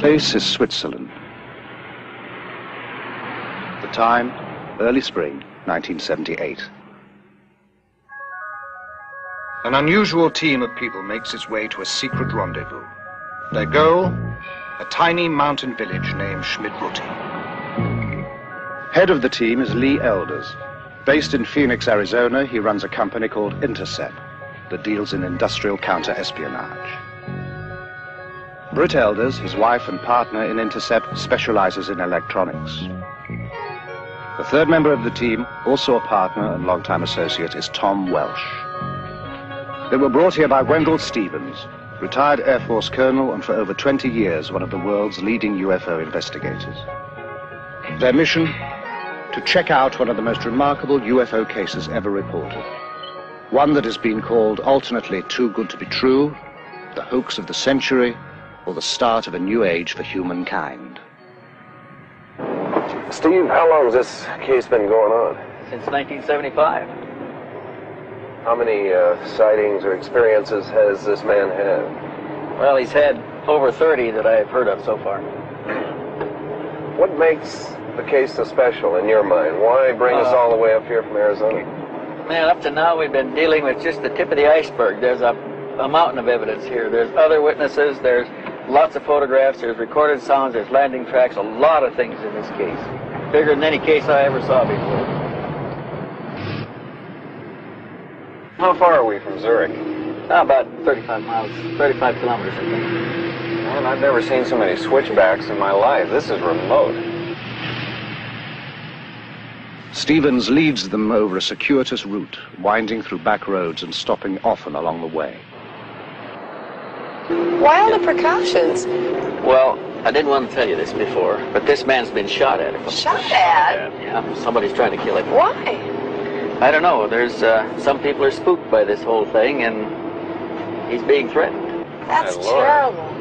place is Switzerland. The time, early spring, 1978. An unusual team of people makes its way to a secret rendezvous. Their goal, a tiny mountain village named Schmidrutti. Head of the team is Lee Elders. Based in Phoenix, Arizona, he runs a company called Intercept that deals in industrial counter-espionage. Britt Elders, his wife and partner in Intercept, specializes in electronics. The third member of the team, also a partner and longtime associate, is Tom Welsh. They were brought here by Wendell Stevens, retired Air Force colonel and for over 20 years one of the world's leading UFO investigators. Their mission? To check out one of the most remarkable UFO cases ever reported. One that has been called alternately too good to be true, the hoax of the century, or the start of a new age for humankind. Steve, how long has this case been going on? Since 1975. How many sightings or experiences has this man had? Well, he's had over 30 that I've heard of so far. What makes the case so special in your mind? Why bring us all the way up here from Arizona? Man, up to now we've been dealing with just the tip of the iceberg. There's a mountain of evidence here. There's other witnesses, there's lots of photographs, there's recorded sounds, there's landing tracks, a lot of things in this case. Bigger than any case I ever saw before. How far are we from Zurich? About 35 miles, 35 kilometers, I think. Man, I've never seen so many switchbacks in my life. This is remote. Stevens leads them over a circuitous route, winding through back roads and stopping often along the way. Why all the precautions? Well, I didn't want to tell you this before, but this man's been shot at. Shot at? Yeah, somebody's trying to kill him. Why? I don't know. There's some people are spooked by this whole thing, and he's being threatened. That's My Lord. terrible.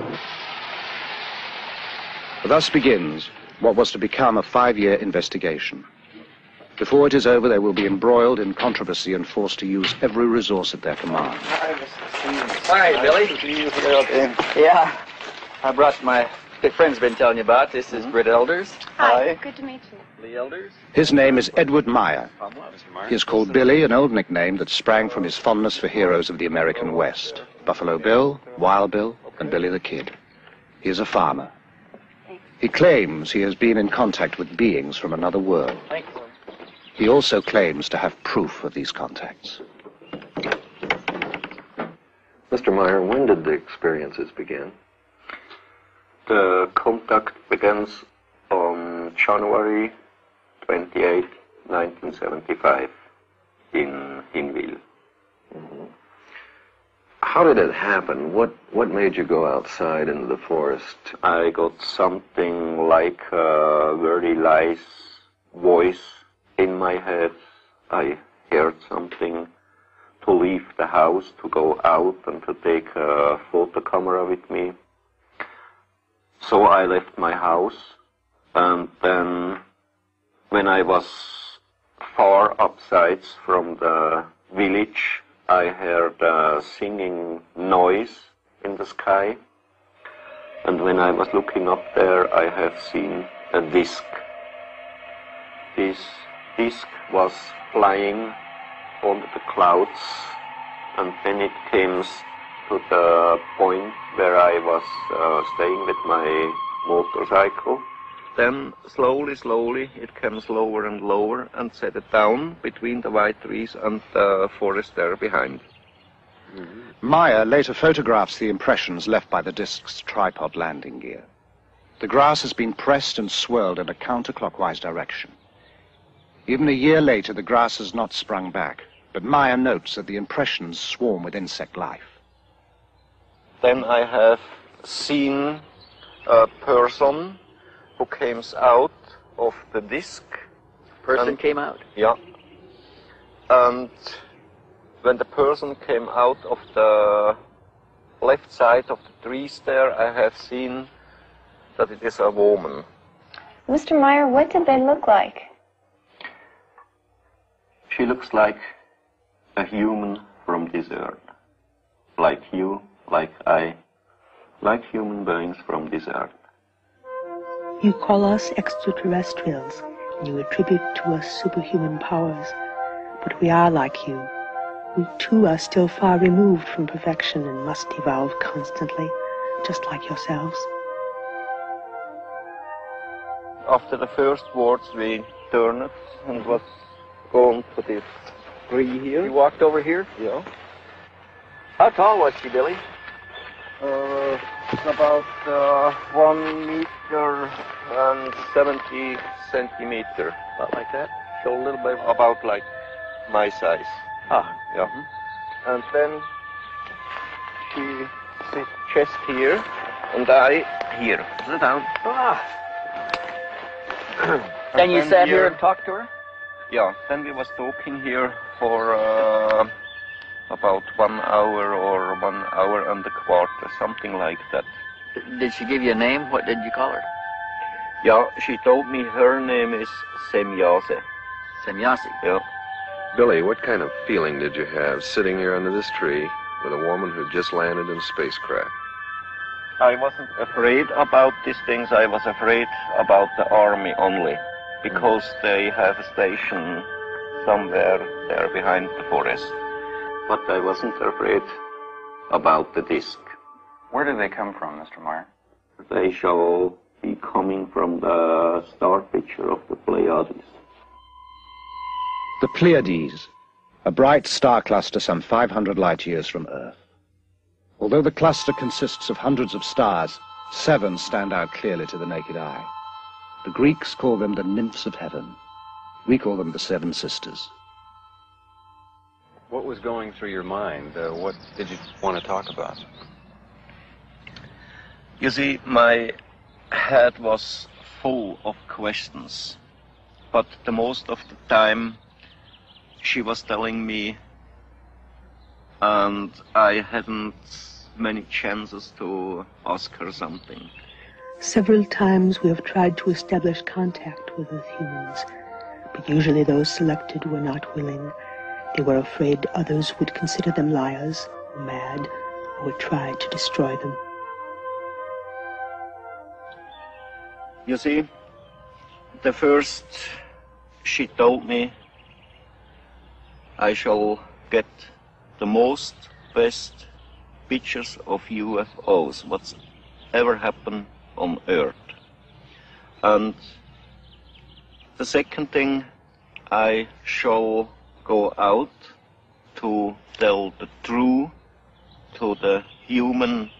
Thus begins what was to become a 5-year investigation. Before it is over, they will be embroiled in controversy and forced to use every resource at their command. Hi, Billy. Yeah, I brought my good friend's been telling you about. This is Britt Elders. Hi. Good to meet you. Lee Elders. His name is Edward Meyer. He is called Billy, an old nickname that sprang from his fondness for heroes of the American West. Buffalo Bill, Wild Bill, and Billy the Kid. He is a farmer. He claims he has been in contact with beings from another world. Thank you. He also claims to have proof of these contacts. Mr. Meyer, when did the experiences begin? The contact begins on January 28, 1975 in Hinwil. Mm-hmm. How did it happen? What made you go outside into the forest? I got something like a very nice voice in my head. I heard something to leave the house, to go out and to take a photo camera with me. So I left my house, and then when I was far upside from the village, I heard a singing noise in the sky, and when I was looking up there, I have seen a disc. This disc was flying over the clouds, and then it came to the point where I was staying with my motorcycle. Then slowly it came lower and lower and set it down between the white trees and the forest there behind. Mm-hmm. Meyer later photographs the impressions left by the disc's tripod landing gear. The grass has been pressed and swirled in a counterclockwise direction. Even a year later, the grass has not sprung back, but Meyer notes that the impressions swarm with insect life. Then I have seen a person who came out of the disc. Person came out? Yeah. And when the person came out of the left side of the trees there, I have seen that it is a woman. Mr. Meyer, what did they look like? She looks like a human from this earth. Like you, like I, like human beings from this earth. You call us extraterrestrials, and you attribute to us superhuman powers. But we are like you. We too are still far removed from perfection and must evolve constantly, just like yourselves. After the first words, we turned and was going to this tree here. You walked over here? Yeah. How tall was she, Billy? It's about 1 meter and 70 centimeter. About like that? So a little bit about like my size. Ah. Yeah. And then she sits chest here and I here. Sit down. Ah. And you then sat here and talked to her? Yeah. Then we was talking here for about 1 hour or 1 hour and a quarter, something like that. Did she give you a name? What did you call her? Yeah, she told me her name is Semyase. Semyase. Yeah. Billy, what kind of feeling did you have sitting here under this tree with a woman who just landed in a spacecraft? I wasn't afraid about these things. I was afraid about the army only, because they have a station somewhere there behind the forest. But I wasn't afraid about the disc. Where do they come from, Mr. Meyer? They shall be coming from the star picture of the Pleiades. The Pleiades, a bright star cluster some 500 light-years from Earth. Although the cluster consists of hundreds of stars, 7 stand out clearly to the naked eye. The Greeks call them the nymphs of heaven. We call them the 7 sisters. What was going through your mind? What did you want to talk about? You see, my head was full of questions, but the most of the time she was telling me, and I hadn't many chances to ask her something. Several times we have tried to establish contact with Earth humans, but usually those selected were not willing. They were afraid others would consider them liars, or mad, or would try to destroy them. You see, the first she told me I shall get the most best pictures of UFOs, what's ever happened on Earth. And the second thing, I shall go out to tell the truth to the human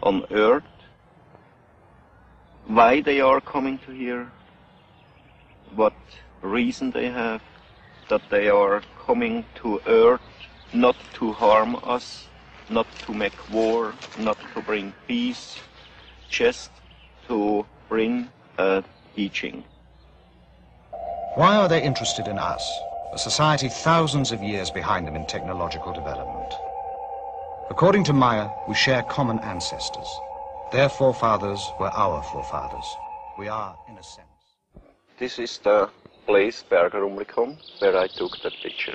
on Earth, why they are coming to here, what reason they have, that they are coming to Earth not to harm us, not to make war, not to bring peace, just to bring a teaching. Why are they interested in us, a society thousands of years behind them in technological development? According to Maya, we share common ancestors. Their forefathers were our forefathers. We are, in a sense. This is the place, Bergerumlikon, where I took that picture.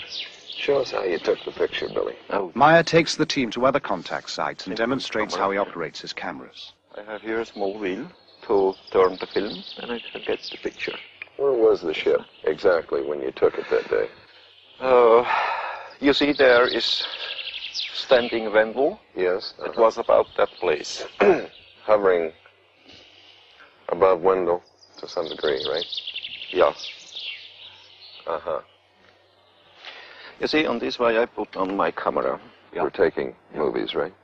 Show us how you took the picture, Billy. Oh, Maya takes the team to other contact sites and demonstrates how he operates his cameras. I have here a small wheel to turn the film, and I can get the picture. Where was the ship exactly when you took it that day? You see there is standing Wendell. Yes. It was about that place. Hovering above Wendell to some degree, right? Yeah. Uh-huh. You see, on this way I put on my camera. We're taking movies, right?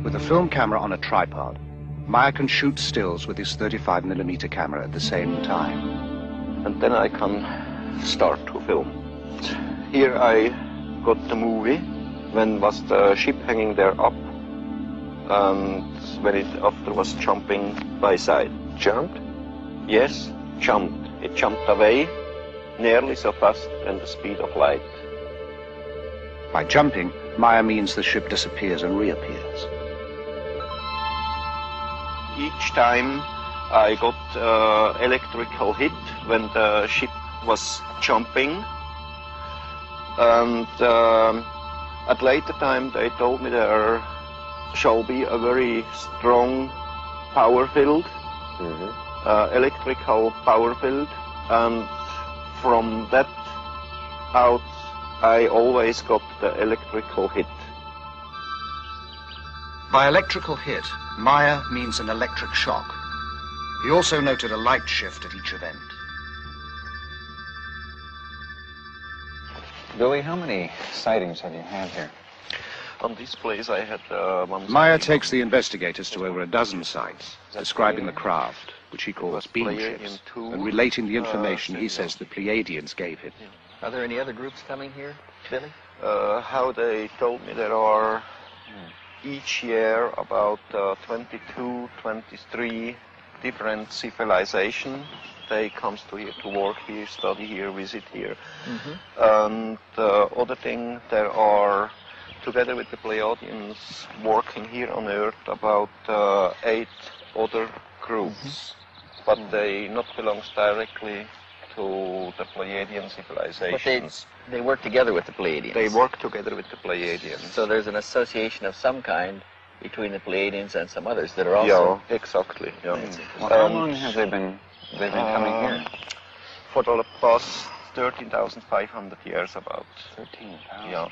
With a film camera on a tripod, Maya can shoot stills with his 35mm camera at the same time. And then I can start to film. Here I got the movie when was the ship hanging there up, and when it after was jumping by side. Jumped? Yes, jumped. It jumped away nearly so fast than the speed of light. By jumping, Maya means the ship disappears and reappears. Each time I got electrical hit when the ship was jumping, and at later time they told me there shall be a very strong power field electrical power field, and from that out I always got the electrical hit. By electrical hit, Meyer means an electric shock. He also noted a light shift at each event. Billy, how many sightings have you had here? On this place I had one... Meyer takes the investigators to over a dozen sites, describing the craft, which he calls beam ships, and relating the information he says the Pleiadians gave him. Are there any other groups coming here, Billy? How they told me there are each year about 22, 23 different civilizations. They comes to here to work here, study here, visit here. And other thing, there are, together with the Pleiadians, working here on Earth about 8 other groups, but they not belongs directly to the Pleiadian civilizations. But they work together with the Pleiadians. They work together with the Pleiadians. So there's an association of some kind between the Pleiadians and some others that are also... Yeah, exactly. Yeah. Well, how long have they been coming here? For the past 13,500 years about. 13,000? Yeah.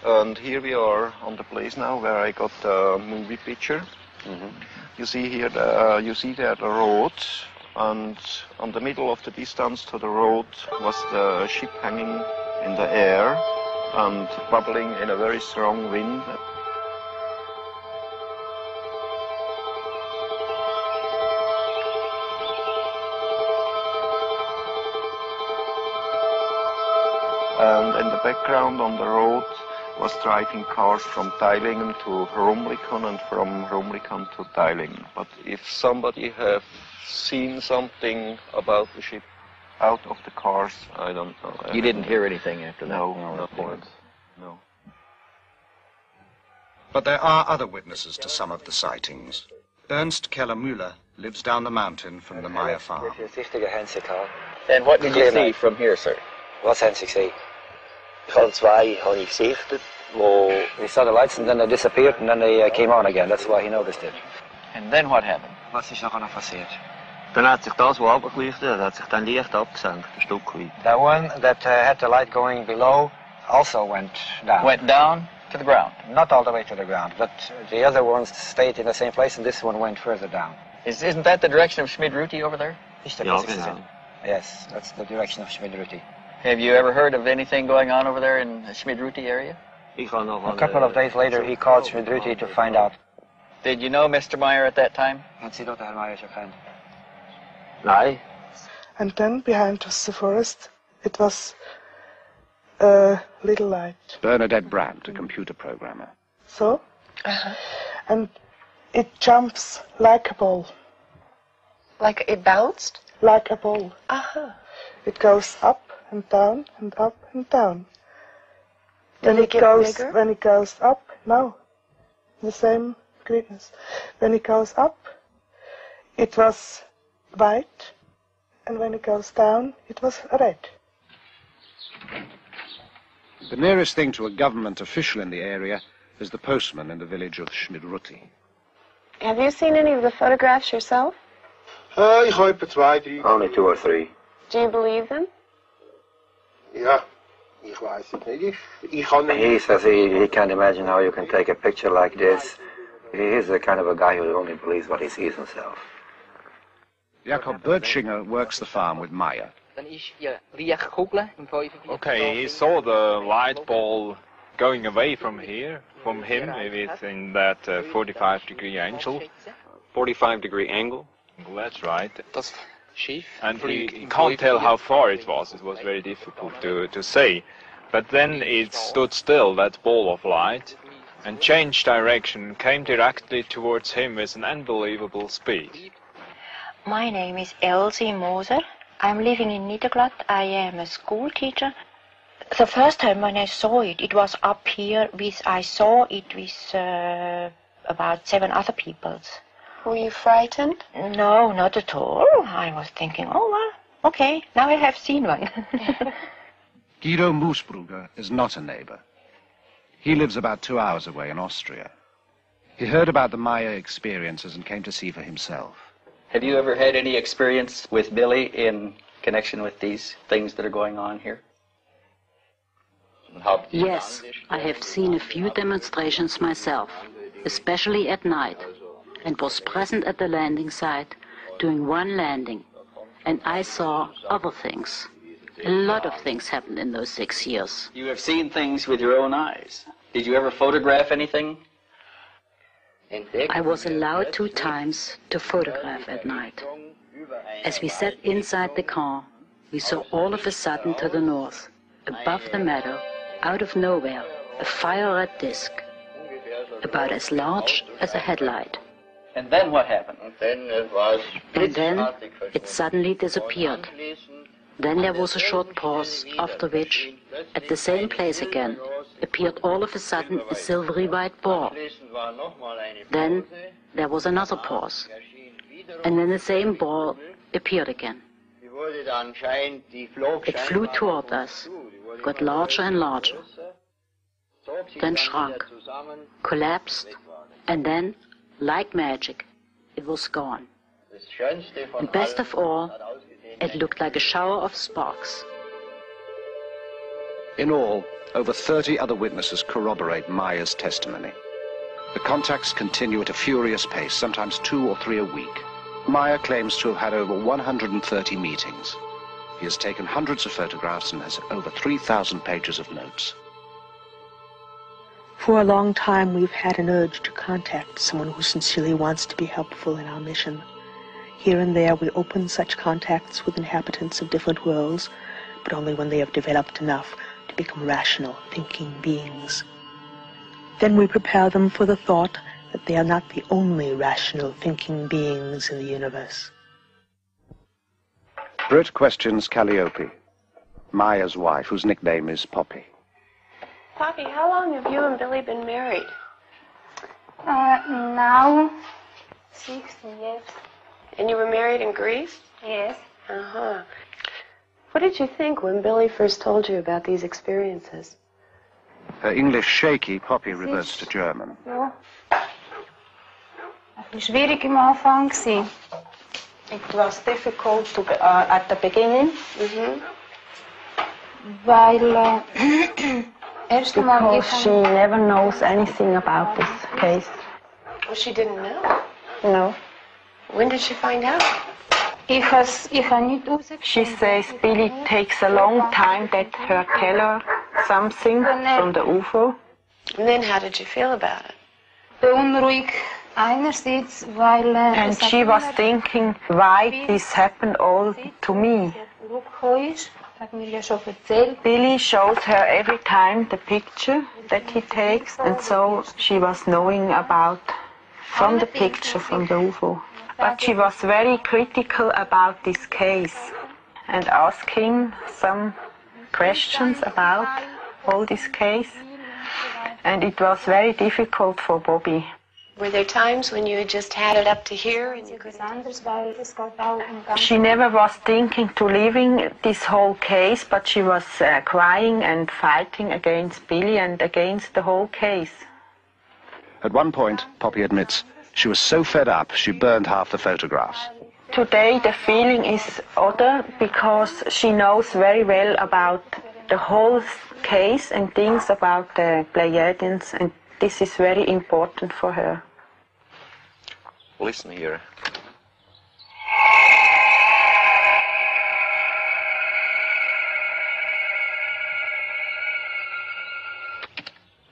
And here we are on the place now where I got the movie picture. You see here, you see there the road, and on the middle of the distance to the road was the ship hanging in the air and bubbling in a very strong wind. And in the background on the road was driving cars from Teilingen to Rumlikon and from Rumlikon to Teilingen. But if somebody have seen something about the ship out of the cars, I don't know. You didn't hear anything after that? No, not once. No. But there are other witnesses to some of the sightings. Ernst Keller-Müller lives down the mountain from the Meyer farm. And what did you see from here, sir? Wat zijn ze gezien? Van twee had ik gezien. We saw the lights and then they disappeared and then they came on again. That's why he noticed it. And then what happened? Wat is nog aan gepasseerd? Dan had zich dat zo opgelicht, dat had zich dan licht opgezankt, een stuk kwijt. That one that had the light going below also went down. Went down to the ground? Not all the way to the ground, but the other ones stayed in the same place and this one went further down. Isn't that the direction of Schmid-Ruti over there? Yes, that's the direction of Schmid-Ruti. Have you ever heard of anything going on over there in the Schmid-Ruti area? A couple of days later he called Schmid-Ruti to find out. Did you know Mr. Meyer at that time? Nee. And then behind us the forest, it was a little light. Bernadette Brandt, a computer programmer. So? And it jumps like a ball. Like it bounced? Like a ball. It goes up and down and up and down. Did it get bigger? When it goes up, no, the same greenness. When it goes up, it was white, and when it goes down, it was red. The nearest thing to a government official in the area is the postman in the village of Schmid-Ruti. Have you seen any of the photographs yourself? Only 2 or 3. Do you believe them? He says he can't imagine how you can take a picture like this. He is the kind of a guy who only believes what he sees himself. Jakob Bertschinger works the farm with Meyer. Okay, he saw the light ball going away from here, from him, within that 45-degree angle. 45-degree angle? Well, that's right. And he can't tell how far it was. It was very difficult to say. But then it stood still, that ball of light, and changed direction, came directly towards him with an unbelievable speed. My name is Elsie Moser. I'm living in Niederglatt. I am a school teacher. The first time when I saw it, it was up here. I saw it with about 7 other people. Were you frightened? No, not at all. I was thinking, oh, well, okay, now I have seen one. Guido Moosbrugger is not a neighbor. He lives about 2 hours away in Austria. He heard about the Maya experiences and came to see for himself. Have you ever had any experience with Billy in connection with these things that are going on here? Yes, I have seen a few demonstrations myself, especially at night, and was present at the landing site during one landing, and I saw other things. A lot of things happened in those 6 years. You have seen things with your own eyes. Did you ever photograph anything? I was allowed 2 times to photograph at night. As we sat inside the car, we saw all of a sudden to the north, above the meadow, out of nowhere, a fire-red disc, about as large as a headlight. And then what happened? And then it suddenly disappeared. Then there was a short pause, after which, at the same place again, appeared all of a sudden a silvery white ball. Then there was another pause, and then the same ball appeared again. It flew toward us, got larger and larger, then shrunk, collapsed, and then, like magic, it was gone. And best of all, it looked like a shower of sparks. In all, over 30 other witnesses corroborate Maya's testimony. The contacts continue at a furious pace, sometimes 2 or 3 a week. Maya claims to have had over 130 meetings. He has taken hundreds of photographs and has over 3,000 pages of notes. For a long time, we've had an urge to contact someone who sincerely wants to be helpful in our mission. Here and there, we open such contacts with inhabitants of different worlds, but only when they have developed enough to become rational, thinking beings. Then we prepare them for the thought that they are not the only rational, thinking beings in the universe. Britt questions Calliope, Maya's wife, whose nickname is Poppy. Poppy, how long have you and Billy been married? Now, 16 years. And you were married in Greece? Yes. Uh-huh. What did you think when Billy first told you about these experiences? Her English shaky, Poppy reverts to German. Ja. Ein bisschen schwierig am Anfang gewesen. It was difficult at the beginning. Weil because she never knows anything about this case. Well, she didn't know. No. When did she find out? She says Billy takes a long time that her tell her something from the UFO. And then how did you feel about it? Beunruhigt einerseits, weil and she was thinking why this happened all to me. Billy shows her every time the picture that he takes, and so she was knowing about from the picture from the UFO. But she was very critical about this case and asking some questions about all this case, and it was very difficult for Bobby. Were there times when you had just had it up to here and you couldn't? She never was thinking to leaving this whole case, but she was crying and fighting against Billy and against the whole case. At one point, Poppy admits, she was so fed up she burned half the photographs. Today the feeling is other because she knows very well about the whole case and things about the Pleiadians, and this is very important for her. Listen here.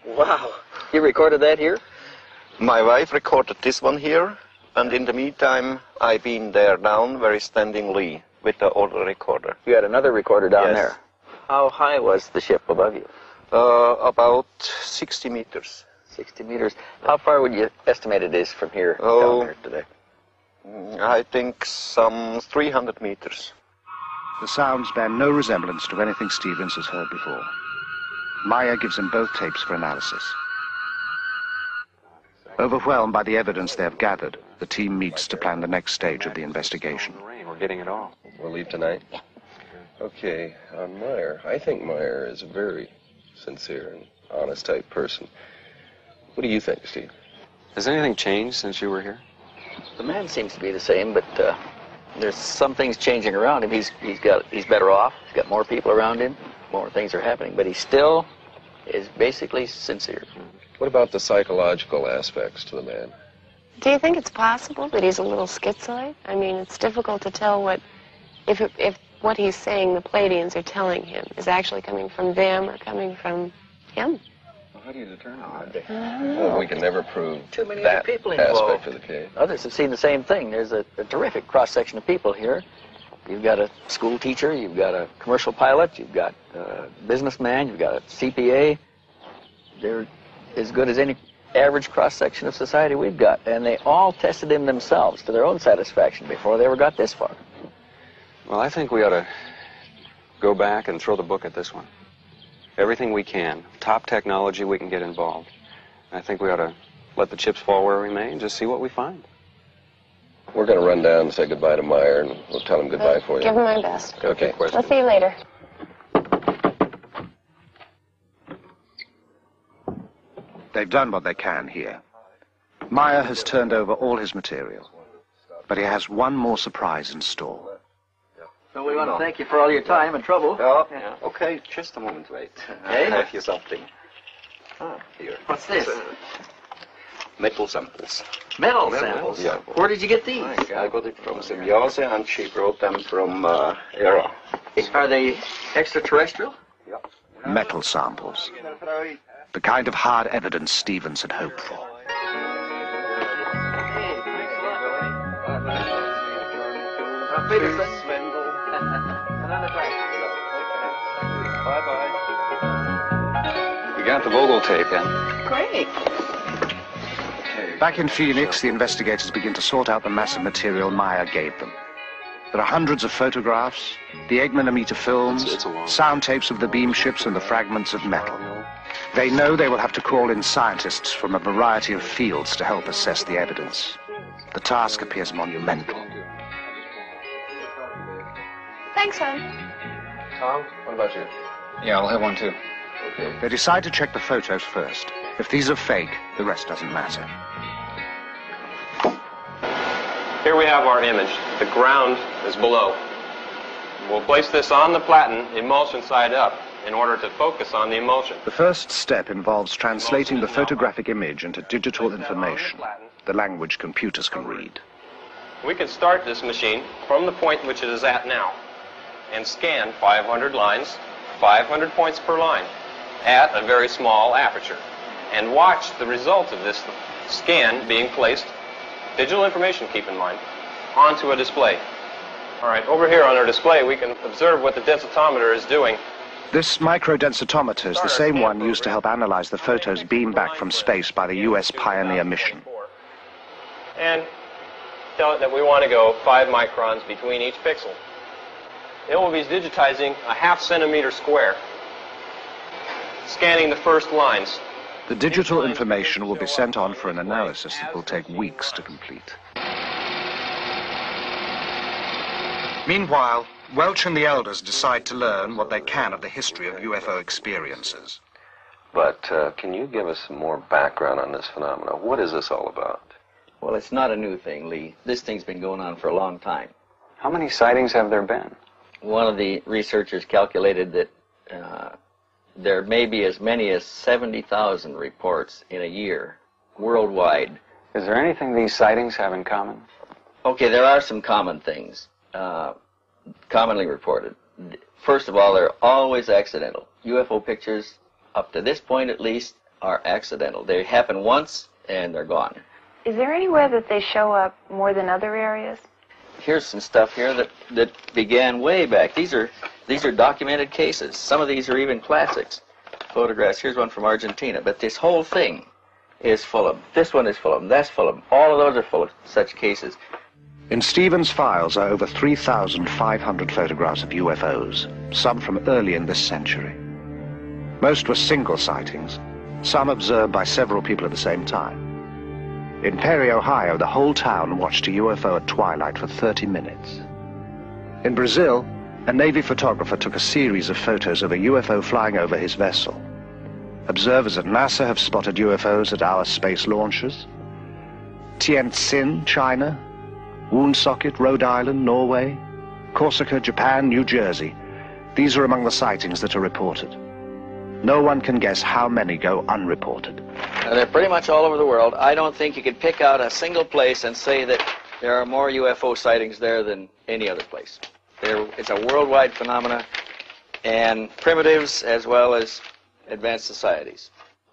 Wow. You recorded that here? My wife recorded this one here, and in the meantime, I've been there down very standingly with the other recorder. You had another recorder down there? How high was the ship above you? About 60 meters. 60 meters. How far would you estimate it is from here down there today? I think some 300 meters. The sounds bear no resemblance to anything Stevens has heard before. Maya gives him both tapes for analysis. Overwhelmed by the evidence they have gathered, the team meets to plan the next stage of the investigation. We're getting it all. We'll leave tonight? Yeah. Okay, on Meyer. I think Meyer is a very sincere and honest type person. What do you think, Steve? Has anything changed since you were here? The man seems to be the same, but there's some things changing around him. He's better off. He's got more people around him. More things are happening, but he still is basically sincere. What about the psychological aspects to the man? Do you think it's possible that he's a little schizoid? I mean, it's difficult to tell if what he's saying the Pleiadians are telling him is actually coming from them or coming from him. How do you determine that? Well, we can never prove Too many that other people aspect involved. of the case. Others have seen the same thing. There's a terrific cross-section of people here. You've got a school teacher, you've got a commercial pilot, you've got a businessman, you've got a CPA. They're as good as any average cross-section of society we've got. And they all tested him themselves to their own satisfaction before they ever got this far. Well, I think we ought to go back and throw the book at this one. Everything we can, top technology we can get involved. And I think we ought to let the chips fall where we may and just see what we find. We're going to run down and say goodbye to Meyer, and we'll tell him goodbye for you. Give him my best. Okay. I'll see you later. They've done what they can here. Meyer has turned over all his material, but he has one more surprise in store. So we want to thank you for all your time and trouble. Oh, yeah. Okay, just a moment, wait. Hey? I have here something. Here. What's this? Metal samples. Metal samples? Yeah. Where did you get these? I got it from Symbiose, and she brought them from Era. Are they extraterrestrial? Yeah. Metal samples. The kind of hard evidence Stevens had hoped for. We got the Vogel tape in. Great. Back in Phoenix, the investigators begin to sort out the massive material Meyer gave them. There are hundreds of photographs, the 8mm films, sound tapes of the beam ships and the fragments of metal. They know they will have to call in scientists from a variety of fields to help assess the evidence. The task appears monumental. Thanks, hon. Tom, what about you? Yeah, I'll have one too. Okay. They decide to check the photos first. If these are fake, the rest doesn't matter. Here we have our image. The ground is below. We'll place this on the platen, emulsion side up, in order to focus on the emulsion. The first step involves translating the photographic image into digital information, the language computers can read. We can start this machine from the point which it is at now and scan 500 lines, 500 points per line, at a very small aperture, and watch the result of this scan being placed, digital information, keep in mind, onto a display. All right, over here on our display, we can observe what the densitometer is doing. This microdensitometer is the same one used to help analyze the photos beamed back from space by the U.S. Pioneer mission. And tell it that we want to go 5 microns between each pixel. It will be digitizing a ½ centimeter square, scanning the first lines. The digital information will be sent on for an analysis that will take weeks to complete. Meanwhile, Welch and the elders decide to learn what they can of the history of UFO experiences. But can you give us some more background on this phenomenon? What is this all about? Well, it's not a new thing, Lee. This thing's been going on for a long time. How many sightings have there been? One of the researchers calculated that there may be as many as 70,000 reports in a year, worldwide. Is there anything these sightings have in common? Okay, there are some common things, commonly reported. First of all, they're always accidental. UFO pictures, up to this point at least, are accidental. They happen once, and they're gone. Is there anywhere that they show up more than other areas? Here's some stuff here that began way back. These are documented cases. Some of these are even classics. Photographs. Here's one from Argentina. But this whole thing is full of them. This one is full of them. That's full of them. All of those are full of such cases. In Stevens' files are over 3,500 photographs of UFOs, some from early in this century. Most were single sightings, some observed by several people at the same time. In Perry, Ohio, the whole town watched a UFO at twilight for 30 minutes. In Brazil, a Navy photographer took a series of photos of a UFO flying over his vessel. Observers at NASA have spotted UFOs at our space launches. Tientsin, China, Woonsocket, Rhode Island, Norway, Corsica, Japan, New Jersey. These are among the sightings that are reported. No one can guess how many go unreported. They're pretty much all over the world. I don't think you could pick out a single place and say that there are more UFO sightings there than any other place. It's a worldwide phenomenon, and primitives as well as advanced societies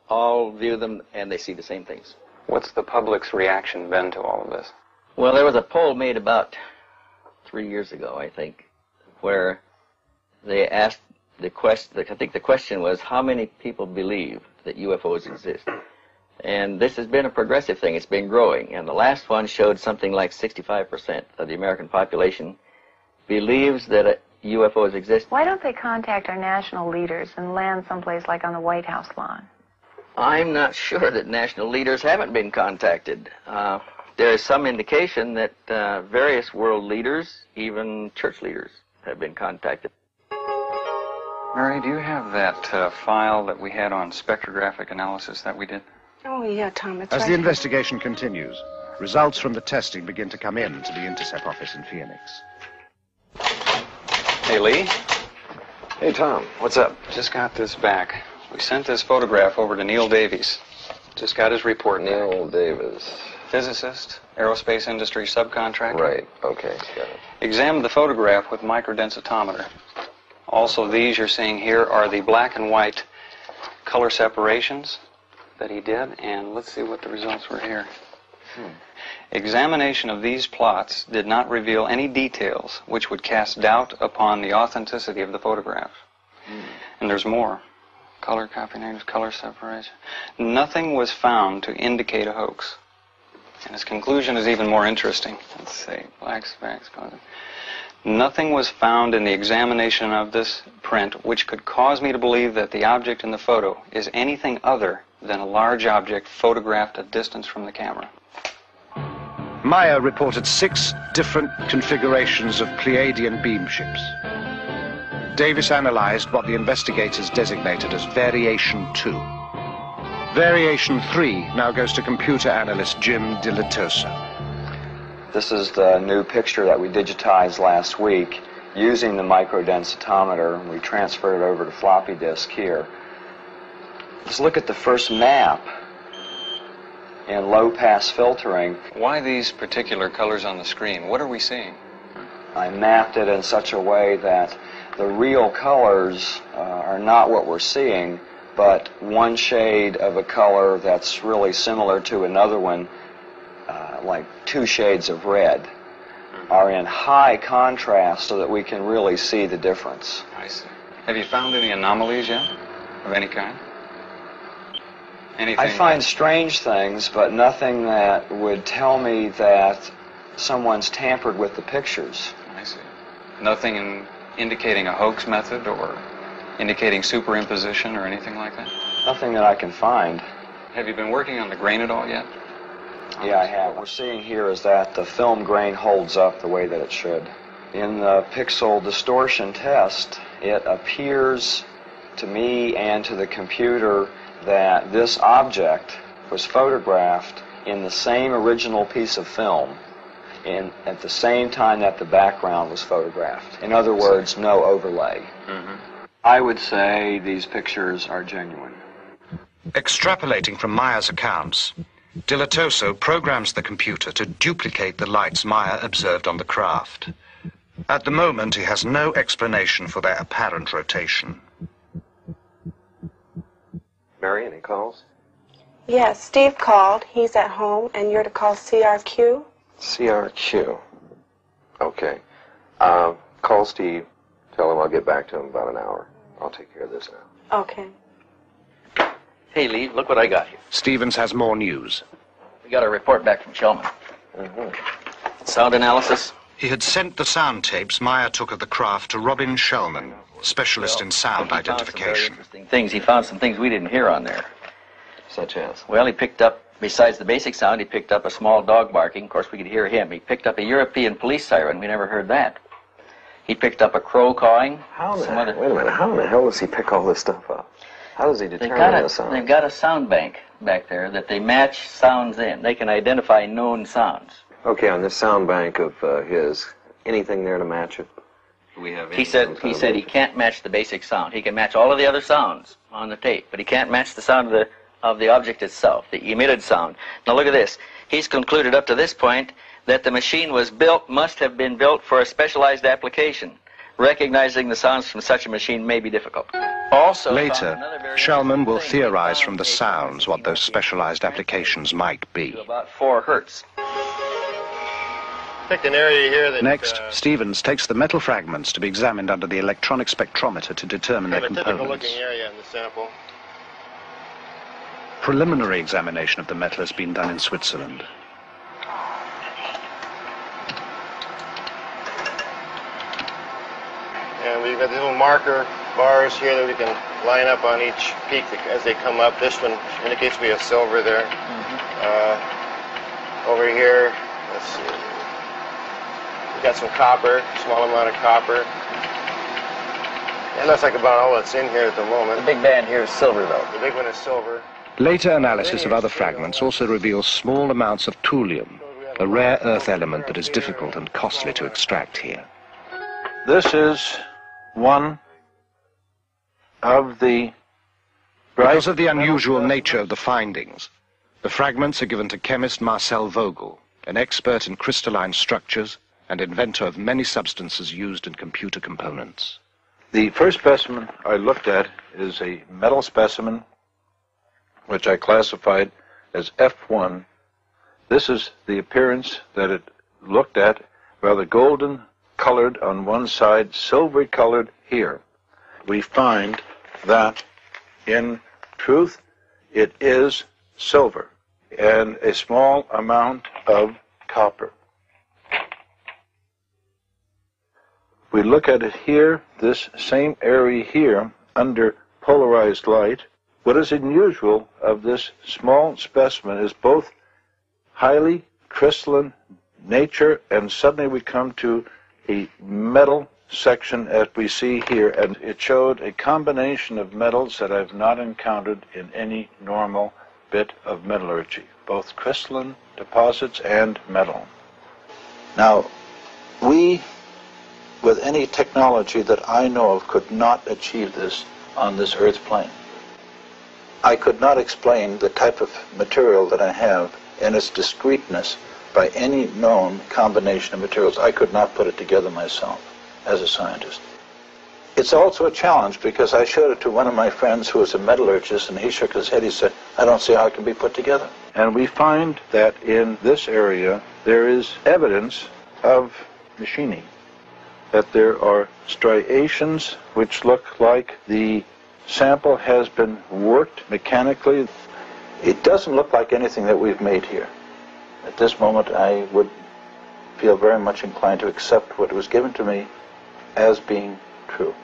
all view them and they see the same things. What's the public's reaction been to all of this? Well, there was a poll made about 3 years ago, I think, where they asked the question, I think the question was, how many people believe that UFOs exist? And this has been a progressive thing. It's been growing. And the last one showed something like 65% of the American population believes that UFOs exist. Why don't they contact our national leaders and land someplace like on the White House lawn? I'm not sure that national leaders haven't been contacted. There is some indication that various world leaders, even church leaders, have been contacted. Mary, do you have that file that we had on spectrographic analysis that we did? Oh, yeah, Tom, it's As right the here. investigation continues, results from the testing begin to come in to the Intercept office in Phoenix. Hey, Lee. Hey, Tom, what's up? Just got this back. We sent this photograph over to Neil Davies. Just got his report. Neil Davis. Physicist, aerospace industry subcontractor. Right, okay, got it. Examined the photograph with microdensitometer. Also, these you're seeing here are the black and white color separations that he did, and let's see what the results were here. Examination of these plots did not reveal any details which would cast doubt upon the authenticity of the photograph. And there's more. Color copy names, color separation. Nothing was found to indicate a hoax. And his conclusion is even more interesting. Let's see, black specks. Nothing was found in the examination of this print which could cause me to believe that the object in the photo is anything other than a large object photographed at distance from the camera. Meyer reported 6 different configurations of Pleiadian beam ships. Davis analyzed what the investigators designated as Variation 2. Variation 3 now goes to computer analyst Jim Dilatoso. This is the new picture that we digitized last week using the microdensitometer. We transferred it over to floppy disk here. Let's look at the first map in low-pass filtering. Why these particular colors on the screen? What are we seeing? I mapped it in such a way that the real colors are not what we're seeing, but one shade of a color that's really similar to another one, like 2 shades of red, are in high contrast so that we can really see the difference. I see. Have you found any anomalies yet of any kind? Anything I find strange things, but nothing that would tell me that someone's tampered with the pictures. I see. Nothing indicating a hoax method or indicating superimposition or anything like that? Nothing that I can find. Have you been working on the grain at all yet? Yeah, I have. What we're seeing here is that the film grain holds up the way that it should. In the pixel distortion test, it appears to me and to the computer that this object was photographed in the same original piece of film at the same time that the background was photographed. In other words, no overlay. I would say these pictures are genuine. Extrapolating from Meyer's accounts, Dilatoso programs the computer to duplicate the lights Meyer observed on the craft. At the moment, he has no explanation for their apparent rotation. Mary, any calls? Yes, Steve called. He's at home, and you're to call CRQ. CRQ. Okay. Call Steve. Tell him I'll get back to him in about an hour. I'll take care of this now. Okay. Hey, Lee, look what I got here. Stevens has more news. We got a report back from Shellman. Sound analysis. He had sent the sound tapes Meyer took of the craft to Robin Shellman, specialist in sound identification. Things. He found some things we didn't hear on there. Such as? Well, he picked up, besides the basic sound, he picked up a small dog barking. Of course, we could hear him. He picked up a European police siren. We never heard that. He picked up a crow cawing. Wait a minute. How in the hell does he pick all this stuff up? How does he determine the sound? They've got a sound bank back there that they match sounds in. They can identify known sounds. Okay, on this sound bank of his, anything there to match it? We have. He said he can't match the basic sound. He can match all of the other sounds on the tape, but he can't match the sound of the object itself, the emitted sound. Now look at this. He's concluded up to this point that the machine must have been built for a specialized application. Recognizing the sounds from such a machine may be difficult. Also, later, Shellman will theorize from the sounds what those specialized applications might be. About 4 hertz. Picked an area here that, next, Stevens takes the metal fragments to be examined under the electronic spectrometer to determine their components. typical looking area in the sample. Preliminary examination of the metal has been done in Switzerland. And we've got these little marker bars here that we can line up on each peak as they come up. This one indicates we have silver there. Over here, let's see. We've got some copper, small amount of copper. It looks like about all that's in here at the moment. The big band here is silver, though. The big one is silver. Later analysis of other fragments also reveals small amounts of thulium, a rare earth element that is difficult and costly to extract here. This is one of the... Because of the unusual nature of the findings, the fragments are given to chemist Marcel Vogel, an expert in crystalline structures and inventor of many substances used in computer components. The first specimen I looked at is a metal specimen, which I classified as F1. This is the appearance that it looked at, rather golden colored on one side, silvery colored here. We find that in truth it is silver and a small amount of copper. We look at it here, this same area here, under polarized light. What is unusual of this small specimen is both highly crystalline nature, and suddenly we come to a metal section as we see here, and it showed a combination of metals that I've not encountered in any normal bit of metallurgy, both crystalline deposits and metal. Now, we, with any technology that I know of, could not achieve this on this Earth plane. I could not explain the type of material that I have and its discreteness by any known combination of materials. I could not put it together myself as a scientist. It's also a challenge because I showed it to one of my friends who was a metallurgist, and he shook his head. He said, I don't see how it can be put together. And we find that in this area there is evidence of machining, that there are striations which look like the sample has been worked mechanically. It doesn't look like anything that we've made here. At this moment, I would feel very much inclined to accept what was given to me as being true.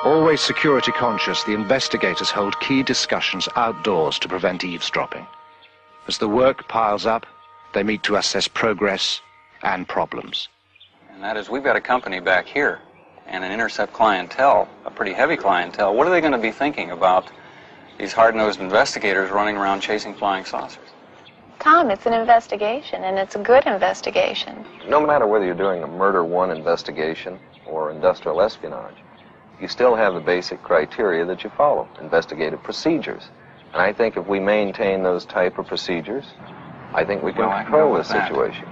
Always security conscious, the investigators hold key discussions outdoors to prevent eavesdropping. As the work piles up, they meet to assess progress and problems. And that is, we've got a company back here and an intercept clientele, a pretty heavy clientele. What are they going to be thinking about these hard-nosed investigators running around chasing flying saucers? Tom, it's an investigation, and it's a good investigation. No matter whether you're doing a murder one investigation or industrial espionage, you still have the basic criteria that you follow, investigative procedures. And I think if we maintain those type of procedures, I think we can control this situation.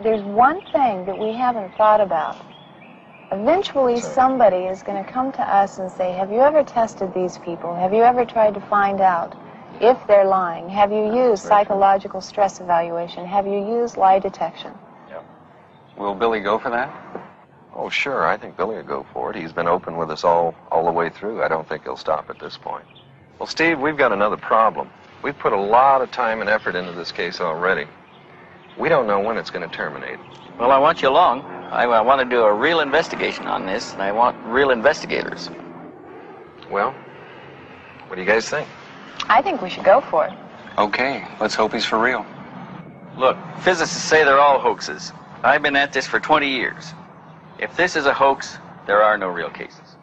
There's one thing that we haven't thought about. Eventually somebody is going to come to us and say, have you ever tested these people? Have you ever tried to find out if they're lying? Have you used psychological stress evaluation? Have you used lie detection? Yep. Will Billy go for that? Oh, sure. I think Billy will go for it. He's been open with us all the way through. I don't think he'll stop at this point. Well, Steve, we've got another problem. We've put a lot of time and effort into this case already. We don't know when it's going to terminate. Well, I want you along. I want to do a real investigation on this, and I want real investigators. Well, what do you guys think? I think we should go for it. Okay, let's hope he's for real. Look, physicists say they're all hoaxes. I've been at this for 20 years. If this is a hoax, there are no real cases.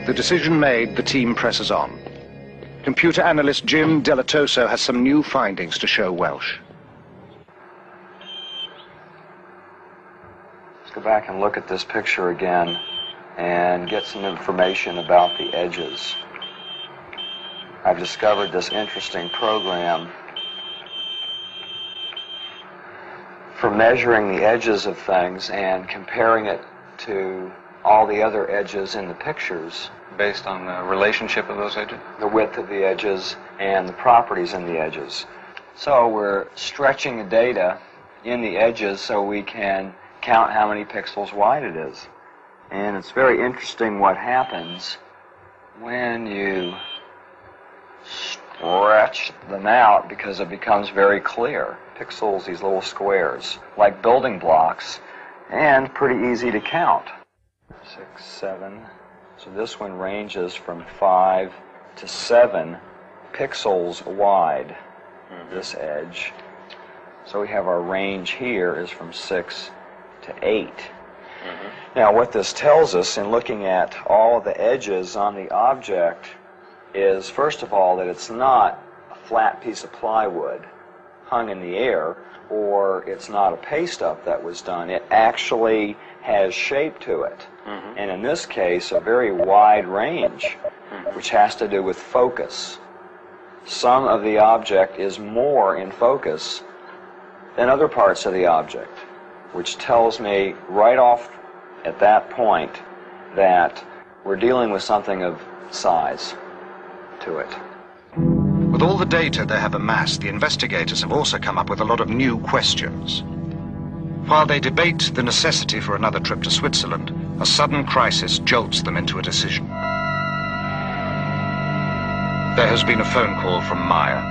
The decision made, the team presses on. Computer analyst Jim Delatoso has some new findings to show Welsh. Let's go back and look at this picture again and get some information about the edges. I've discovered this interesting program for measuring the edges of things and comparing it to all the other edges in the pictures. Based on the relationship of those edges? The width of the edges and the properties in the edges. So we're stretching the data in the edges so we can count how many pixels wide it is. And it's very interesting what happens when you stretch them out, because it becomes very clear. Pixels, these little squares, like building blocks, and pretty easy to count. 6, 7. So this one ranges from 5 to 7 pixels wide, this edge. So we have our range here is from 6 to 8. Now what this tells us in looking at all of the edges on the object is, first of all, that it's not a flat piece of plywood hung in the air, or it's not a paste-up that was done. It actually has shape to it. And in this case, a very wide range, which has to do with focus. Some of the object is more in focus than other parts of the object, which tells me right off at that point that we're dealing with something of size to it. With all the data they have amassed, the investigators have also come up with a lot of new questions. While they debate the necessity for another trip to Switzerland, a sudden crisis jolts them into a decision. There has been a phone call from Maya.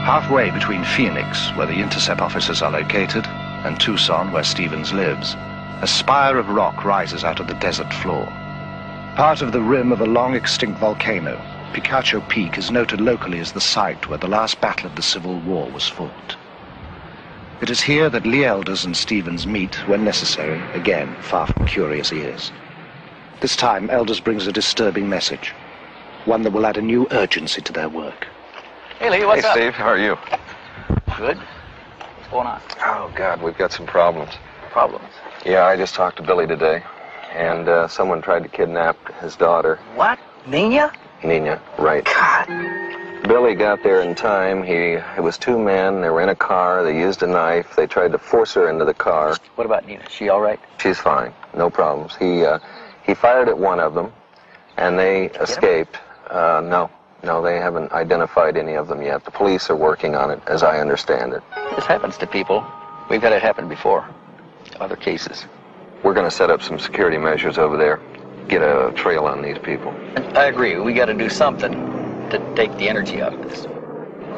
Halfway between Phoenix, where the Intercept offices are located, and Tucson, where Stevens lives, a spire of rock rises out of the desert floor. Part of the rim of a long-extinct volcano, Picacho Peak is noted locally as the site where the last battle of the Civil War was fought. It is here that Lee Elders and Stevens meet when necessary, again, far from curious ears. This time, Elders brings a disturbing message, one that will add a new urgency to their work. Hey, Lee, what's up? Hey, Steve, how are you? Good. What's going on? Oh, God, we've got some problems. Problems? Yeah, I just talked to Billy today, and someone tried to kidnap his daughter. What? Nina? Nina, right. God. Billy got there in time. It was two men. They were in a car. They used a knife. They tried to force her into the car. What about Nina? Is she all right? She's fine. No problems. He fired at one of them, and they escaped. No, they haven't identified any of them yet. The police are working on it, as I understand it. This happens to people. We've had it happen before. Other cases. We're going to set up some security measures over there. Get a trail on these people. I agree. We got to do something to take the energy out of this.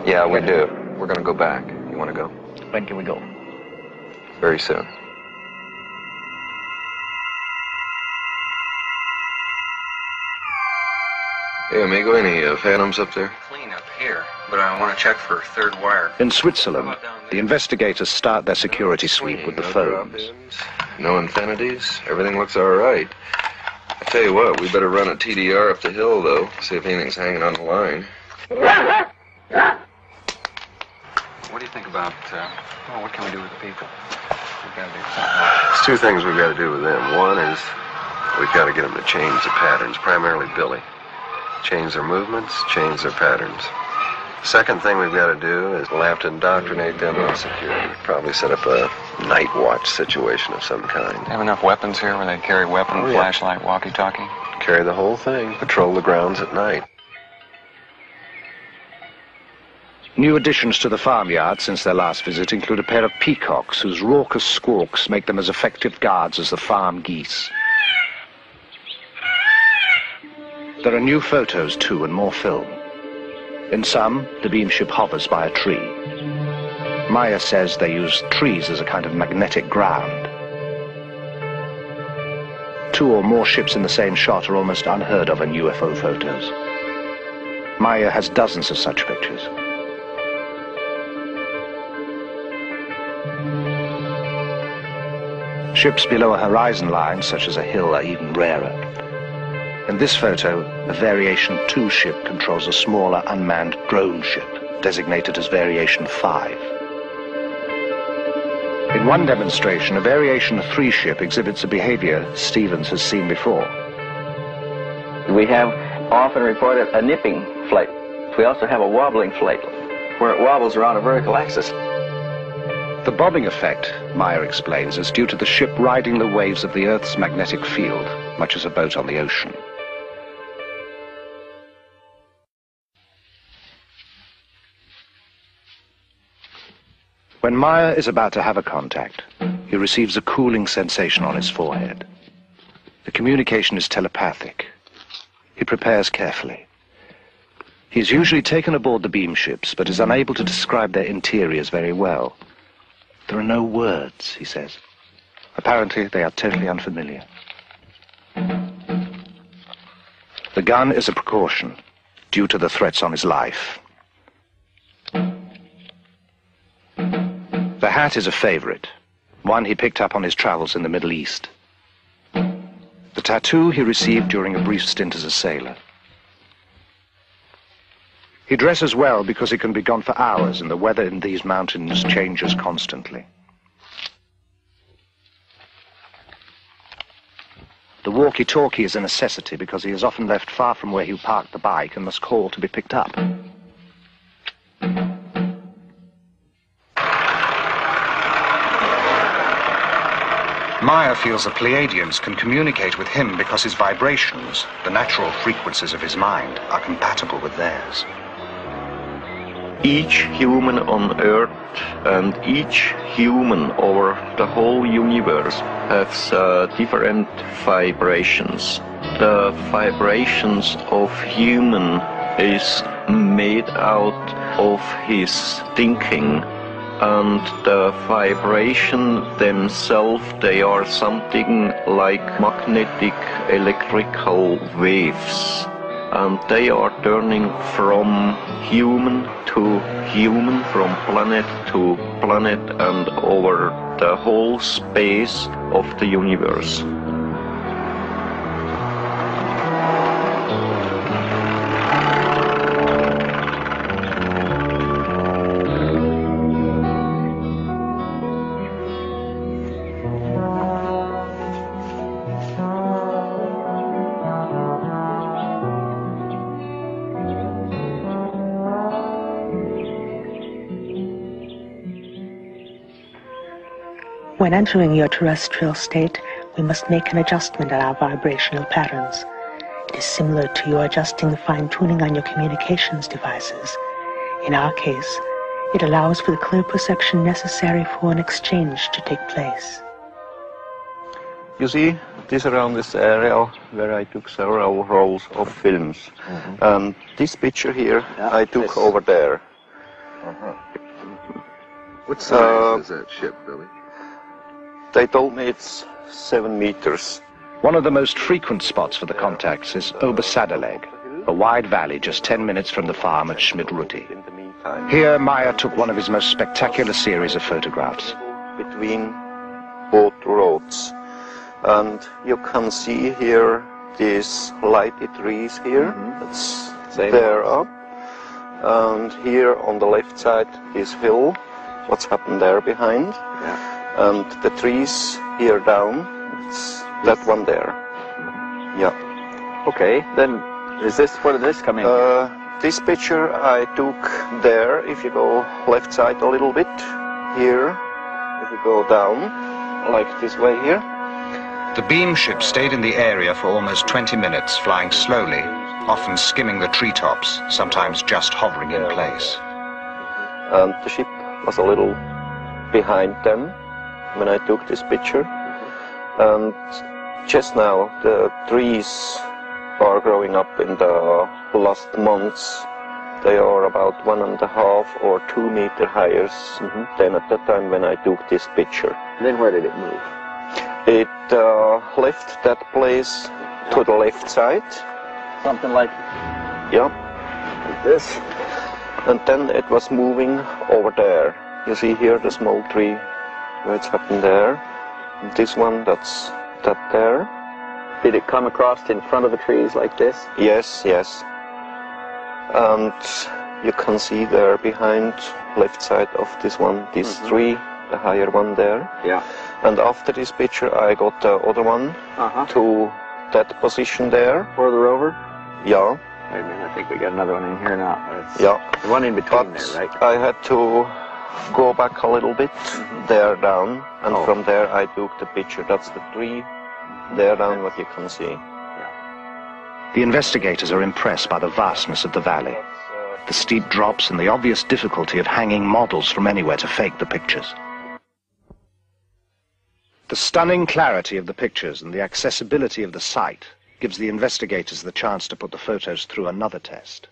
Yeah, we do. We're going to go back. You want to go? When can we go? Very soon. Hey, amigo, any phantoms up there? Clean up here, but I want to check for third wire. In Switzerland, the investigators start their security sweep with the phones. No infinities? Everything looks all right. I tell you what, we better run a TDR up the hill, though, see if anything's hanging on the line. What do you think about, what can we do with the people? We've got to do something. There's two things we've got to do with them. One is we've got to get them to change the patterns, primarily Billy. Change their movements, change their patterns. Second thing we've got to do is we'll have to indoctrinate them on security. Probably set up a night watch situation of some kind. Have enough weapons here where they carry weapon, flashlight, walkie-talkie? Carry the whole thing. Patrol the grounds at night. New additions to the farmyard since their last visit include a pair of peacocks whose raucous squawks make them as effective guards as the farm geese. There are new photos, too, and more film. In some, the beamship hovers by a tree. Maya says they use trees as a kind of magnetic ground. Two or more ships in the same shot are almost unheard of in UFO photos. Maya has dozens of such pictures. Ships below a horizon line, such as a hill, are even rarer. In this photo, a Variation 2 ship controls a smaller unmanned drone ship, designated as Variation 5. In one demonstration, a Variation 3 ship exhibits a behavior Stevens has seen before. We have often reported a nipping flight. We also have a wobbling flight, where it wobbles around a vertical axis. The bobbing effect, Meyer explains, is due to the ship riding the waves of the Earth's magnetic field, much as a boat on the ocean. When Meyer is about to have a contact, he receives a cooling sensation on his forehead. The communication is telepathic. He prepares carefully. He is usually taken aboard the beam ships, but is unable to describe their interiors very well. There are no words, he says. Apparently, they are totally unfamiliar. The gun is a precaution, due to the threats on his life. The hat is a favorite, one he picked up on his travels in the Middle East. The tattoo he received during a brief stint as a sailor. He dresses well because he can be gone for hours and the weather in these mountains changes constantly. The walkie-talkie is a necessity because he is often left far from where he parked the bike and must call to be picked up. Meyer feels the Pleiadians can communicate with him because his vibrations, the natural frequencies of his mind, are compatible with theirs. Each human on Earth and each human over the whole universe has different vibrations. The vibrations of human is made out of his thinking, and the vibration themselves, they are something like magnetic electrical waves, and they are turning from human to human, from planet to planet, and over the whole space of the universe. When entering your terrestrial state, we must make an adjustment in our vibrational patterns. It is similar to your adjusting the fine-tuning on your communications devices. In our case, it allows for the clear perception necessary for an exchange to take place. You see, this around this area where I took several rolls of films. This picture here, I took over there. What size is that ship, Billy? They told me it's 7 meters. One of the most frequent spots for the contacts is Obersadeleg, a wide valley just 10 minutes from the farm at Schmidruti. Here, Meyer took one of his most spectacular series of photographs. Between both roads. And you can see here these lighted trees here. That's there up. And here on the left side, this hill. What's happened there behind? And the trees here down, it's that one there. Yeah. Okay, then is this, where did this come in? This picture I took there, if you go left side a little bit, here, if you go down, like this way here. The beam ship stayed in the area for almost 20 minutes, flying slowly, often skimming the treetops, sometimes just hovering in place. And the ship was a little behind them when I took this picture. And just now the trees are growing up in the last months. They are about 1.5 or 2 meters higher than at the time when I took this picture. Then where did it move? It left that place to the left side. Something like... Yeah. Like this. And then it was moving over there. You see here the small tree where it's happened there. This one, that's that there. Did it come across in front of the trees like this? Yes, yes. And you can see there behind, left side of this one, these three, the higher one there. Yeah. And after this picture, I got the other one to that position there. Further over? Yeah. Wait a minute, I think we got another one in here now. Yeah. The one in between there, right? I had to go back a little bit, there down, and from there I took the picture. That's the tree there down, what you can see. The investigators are impressed by the vastness of the valley, the steep drops and the obvious difficulty of hanging models from anywhere to fake the pictures. The stunning clarity of the pictures and the accessibility of the site gives the investigators the chance to put the photos through another test.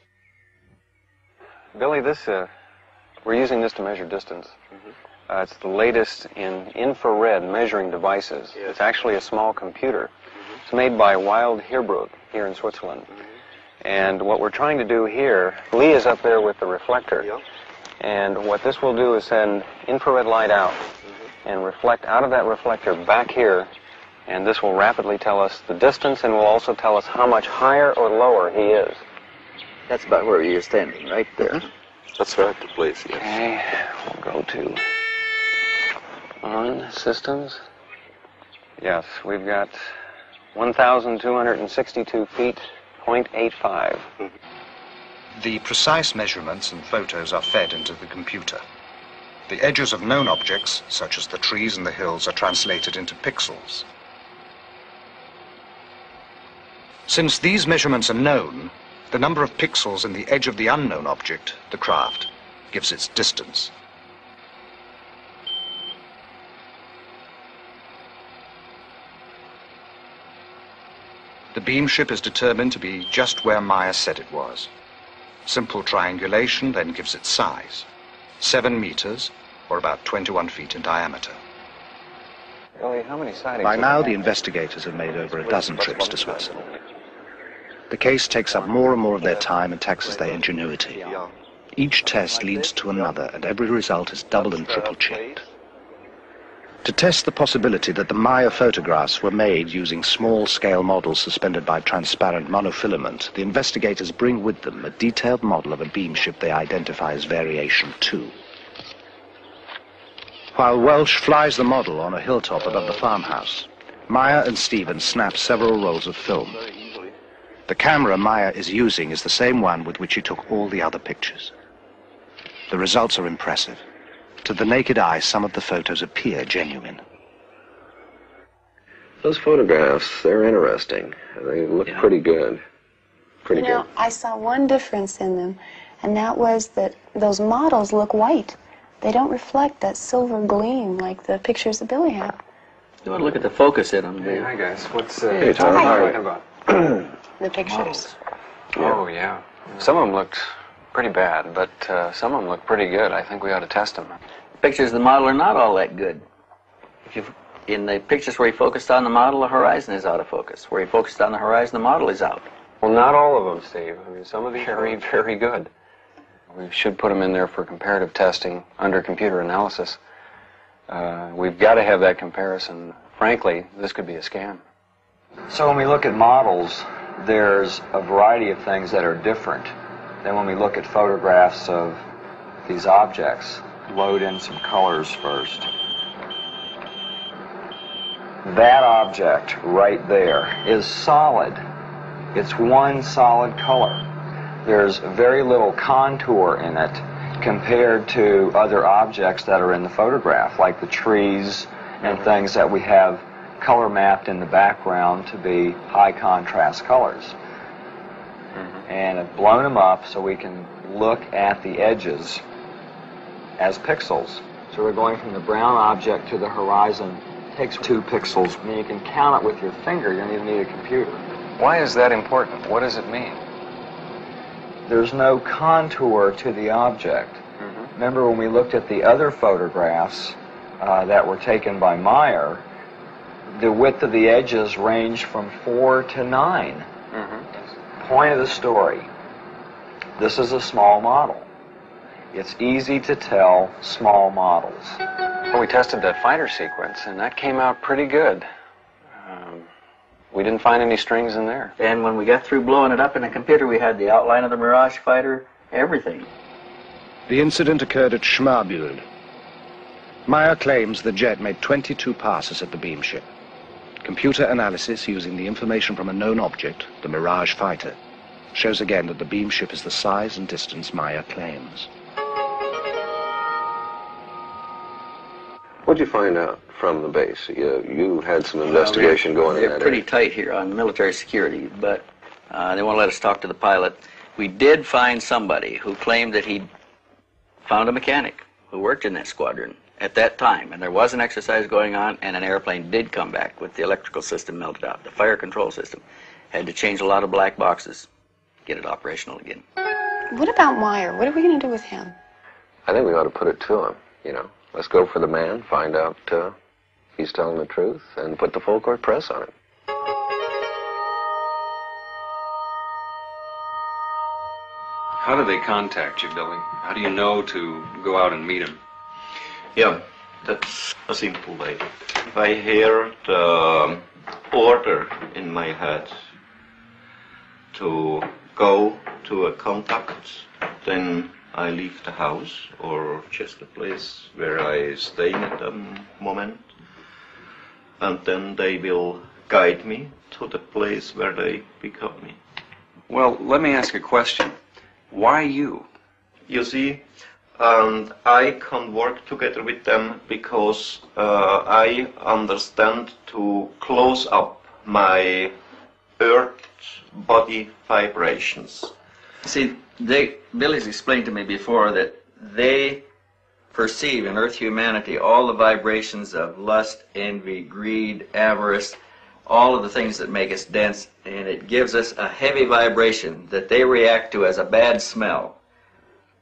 Billy, we're using this to measure distance. It's the latest in infrared measuring devices. It's actually a small computer. It's made by Wild Heerbrugg here in Switzerland. And what we're trying to do here, Lee is up there with the reflector. And what this will do is send infrared light out and reflect out of that reflector back here. And this will rapidly tell us the distance and will also tell us how much higher or lower he is. That's about where you're standing, right there. That's right, the place, yes. Okay, we'll go to on systems. Yes, we've got 1,262 feet, 0.85. The precise measurements and photos are fed into the computer. The edges of known objects, such as the trees and the hills, are translated into pixels. Since these measurements are known, the number of pixels in the edge of the unknown object, the craft, gives its distance. The beam ship is determined to be just where Meyer said it was. Simple triangulation then gives its size, 7 meters, or about 21 feet in diameter. Billy, how many sightings? By now, the investigators have made over a dozen trips to Switzerland. The case takes up more and more of their time and taxes their ingenuity. Each test leads to another, and every result is double and triple checked. To test the possibility that the Meyer photographs were made using small-scale models suspended by transparent monofilament, the investigators bring with them a detailed model of a beam ship they identify as Variation 2. While Welsh flies the model on a hilltop above the farmhouse, Meyer and Stevens snap several rolls of film. The camera Meyer is using is the same one with which he took all the other pictures. The results are impressive. To the naked eye, some of the photos appear genuine. Those photographs, they're interesting. They look pretty good. Pretty good. I saw one difference in them, and that was that those models look white. They don't reflect that silver gleam like the pictures that Billy had. You want to look at the focus in them. Hey, hi guys. What's Hey, Tom. what are you talking about? The pictures. Oh, yeah. Some of them looked pretty bad, but some of them look pretty good. I think we ought to test them. Pictures of the model are not all that good. In the pictures where he focused on the model, the horizon is out of focus. Where he focused on the horizon, the model is out. Well, not all of them, Steve. I mean, some of these are very, very good. We should put them in there for comparative testing under computer analysis. We've got to have that comparison. Frankly, this could be a scam. So when we look at models, there's a variety of things that are different than when we look at photographs of these objects. Load in some colors first. That object right there is solid. It's one solid color. There's very little contour in it compared to other objects that are in the photograph, like the trees and things that we have color mapped in the background to be high contrast colors. And I've blown them up so we can look at the edges as pixels. So we're going from the brown object to the horizon. It takes 2 pixels. I mean, you can count it with your finger. You don't even need a computer. Why is that important? What does it mean? There's no contour to the object. Remember when we looked at the other photographs that were taken by Meyer, the width of the edges ranged from 4 to 9. Point of the story. This is a small model. It's easy to tell small models. Well, we tested that fighter sequence, and that came out pretty good. We didn't find any strings in there. And when we got through blowing it up in the computer, we had the outline of the Mirage fighter, everything. The incident occurred at Schmarbühl. Meyer claims the jet made 22 passes at the beam ship. Computer analysis using the information from a known object, the Mirage fighter, shows again that the beam ship is the size and distance Meyer claims. What'd you find out from the base? You had some investigation going in that They're pretty area. tight here on military security, but they won't let us talk to the pilot. We did find somebody who claimed that he found a mechanic who worked in that squadron at that time, and there was an exercise going on, and an airplane did come back with the electrical system melted out. The fire control system had to change a lot of black boxes, get it operational again. What about Meyer? What are we going to do with him? I think we ought to put it to him, you know. Let's go for the man, find out he's telling the truth, and put the full court press on him. How do they contact you, Billy? How do you know to go out and meet him? Yeah, that's a simple way. If I hear the order in my head to go to a contact, then I leave the house or just the place where I stay at the moment, and then they will guide me to the place where they pick up me. Well, let me ask a question. Why you? You see, I can work together with them because I understand to close up my earth body vibrations. See, Billy's explained to me before that they perceive in Earth humanity all the vibrations of lust, envy, greed, avarice, all of the things that make us dense, and it gives us a heavy vibration that they react to as a bad smell.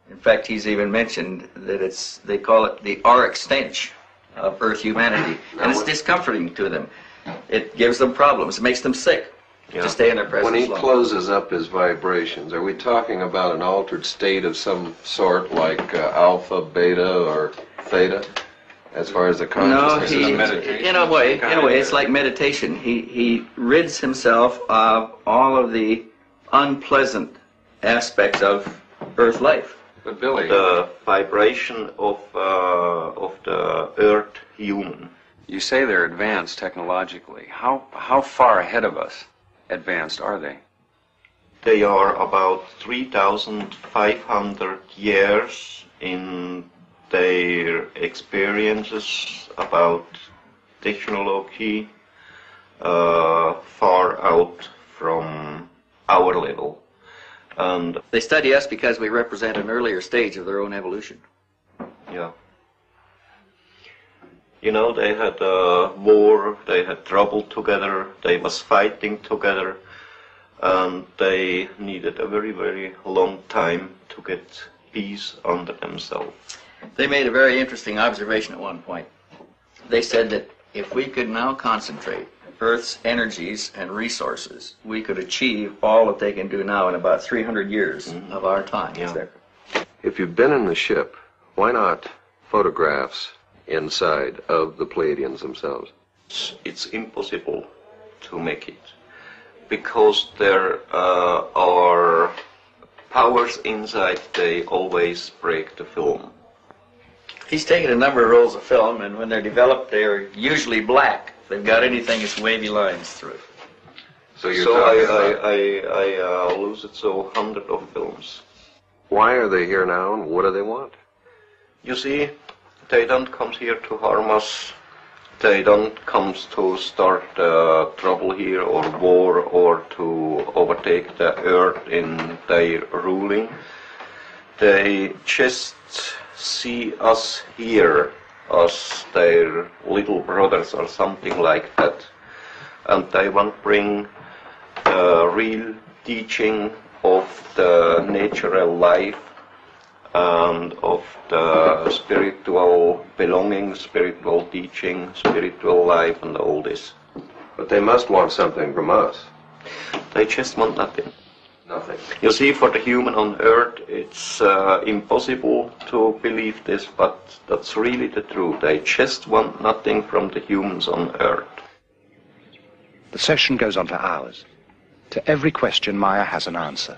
In fact, he's even mentioned that they call it the auric stench of Earth humanity, and it's discomforting to them. It gives them problems. It makes them sick. To stay in their presence When he long. closes up his vibrations, are we talking about an altered state of some sort, like alpha, beta, or theta, as far as the consciousness is meditation? In a way, it's like meditation. He rids himself of all of the unpleasant aspects of Earth life. But Billy, the vibration of the Earth human. you say they're advanced technologically. How far ahead of us advanced are they? They are about 3,500 years in their experiences about technology, far out from our level. And they study us because we represent an earlier stage of their own evolution. Yeah. You know, they had a war, they had trouble together, they was fighting together, and they needed a very, very long time to get peace under themselves. They made a very interesting observation at one point. They said that if we could now concentrate Earth's energies and resources, we could achieve all that they can do now in about 300 years of our time. Yeah. If you've been in the ship, why not photographs inside of the Pleiadians themselves? It's impossible to make it because there are powers inside, they always break the film. He's taken a number of rolls of film, and when they're developed, they're usually black. If they've got anything, it's wavy lines through it. So I lose it so hundreds of films. Why are they here now, and what do they want? You see, they don't come here to harm us. They don't come to start trouble here or war or to overtake the earth in their ruling. They just see us here as their little brothers or something like that. And they want to bring the real teaching of the natural life and of the spiritual belonging, spiritual teaching, spiritual life, and all this. But they must want something from us. They just want nothing. Nothing. You see, for the human on earth, it's impossible to believe this, but that's really the truth. They just want nothing from the humans on earth. The session goes on for hours. To every question, Maya has an answer.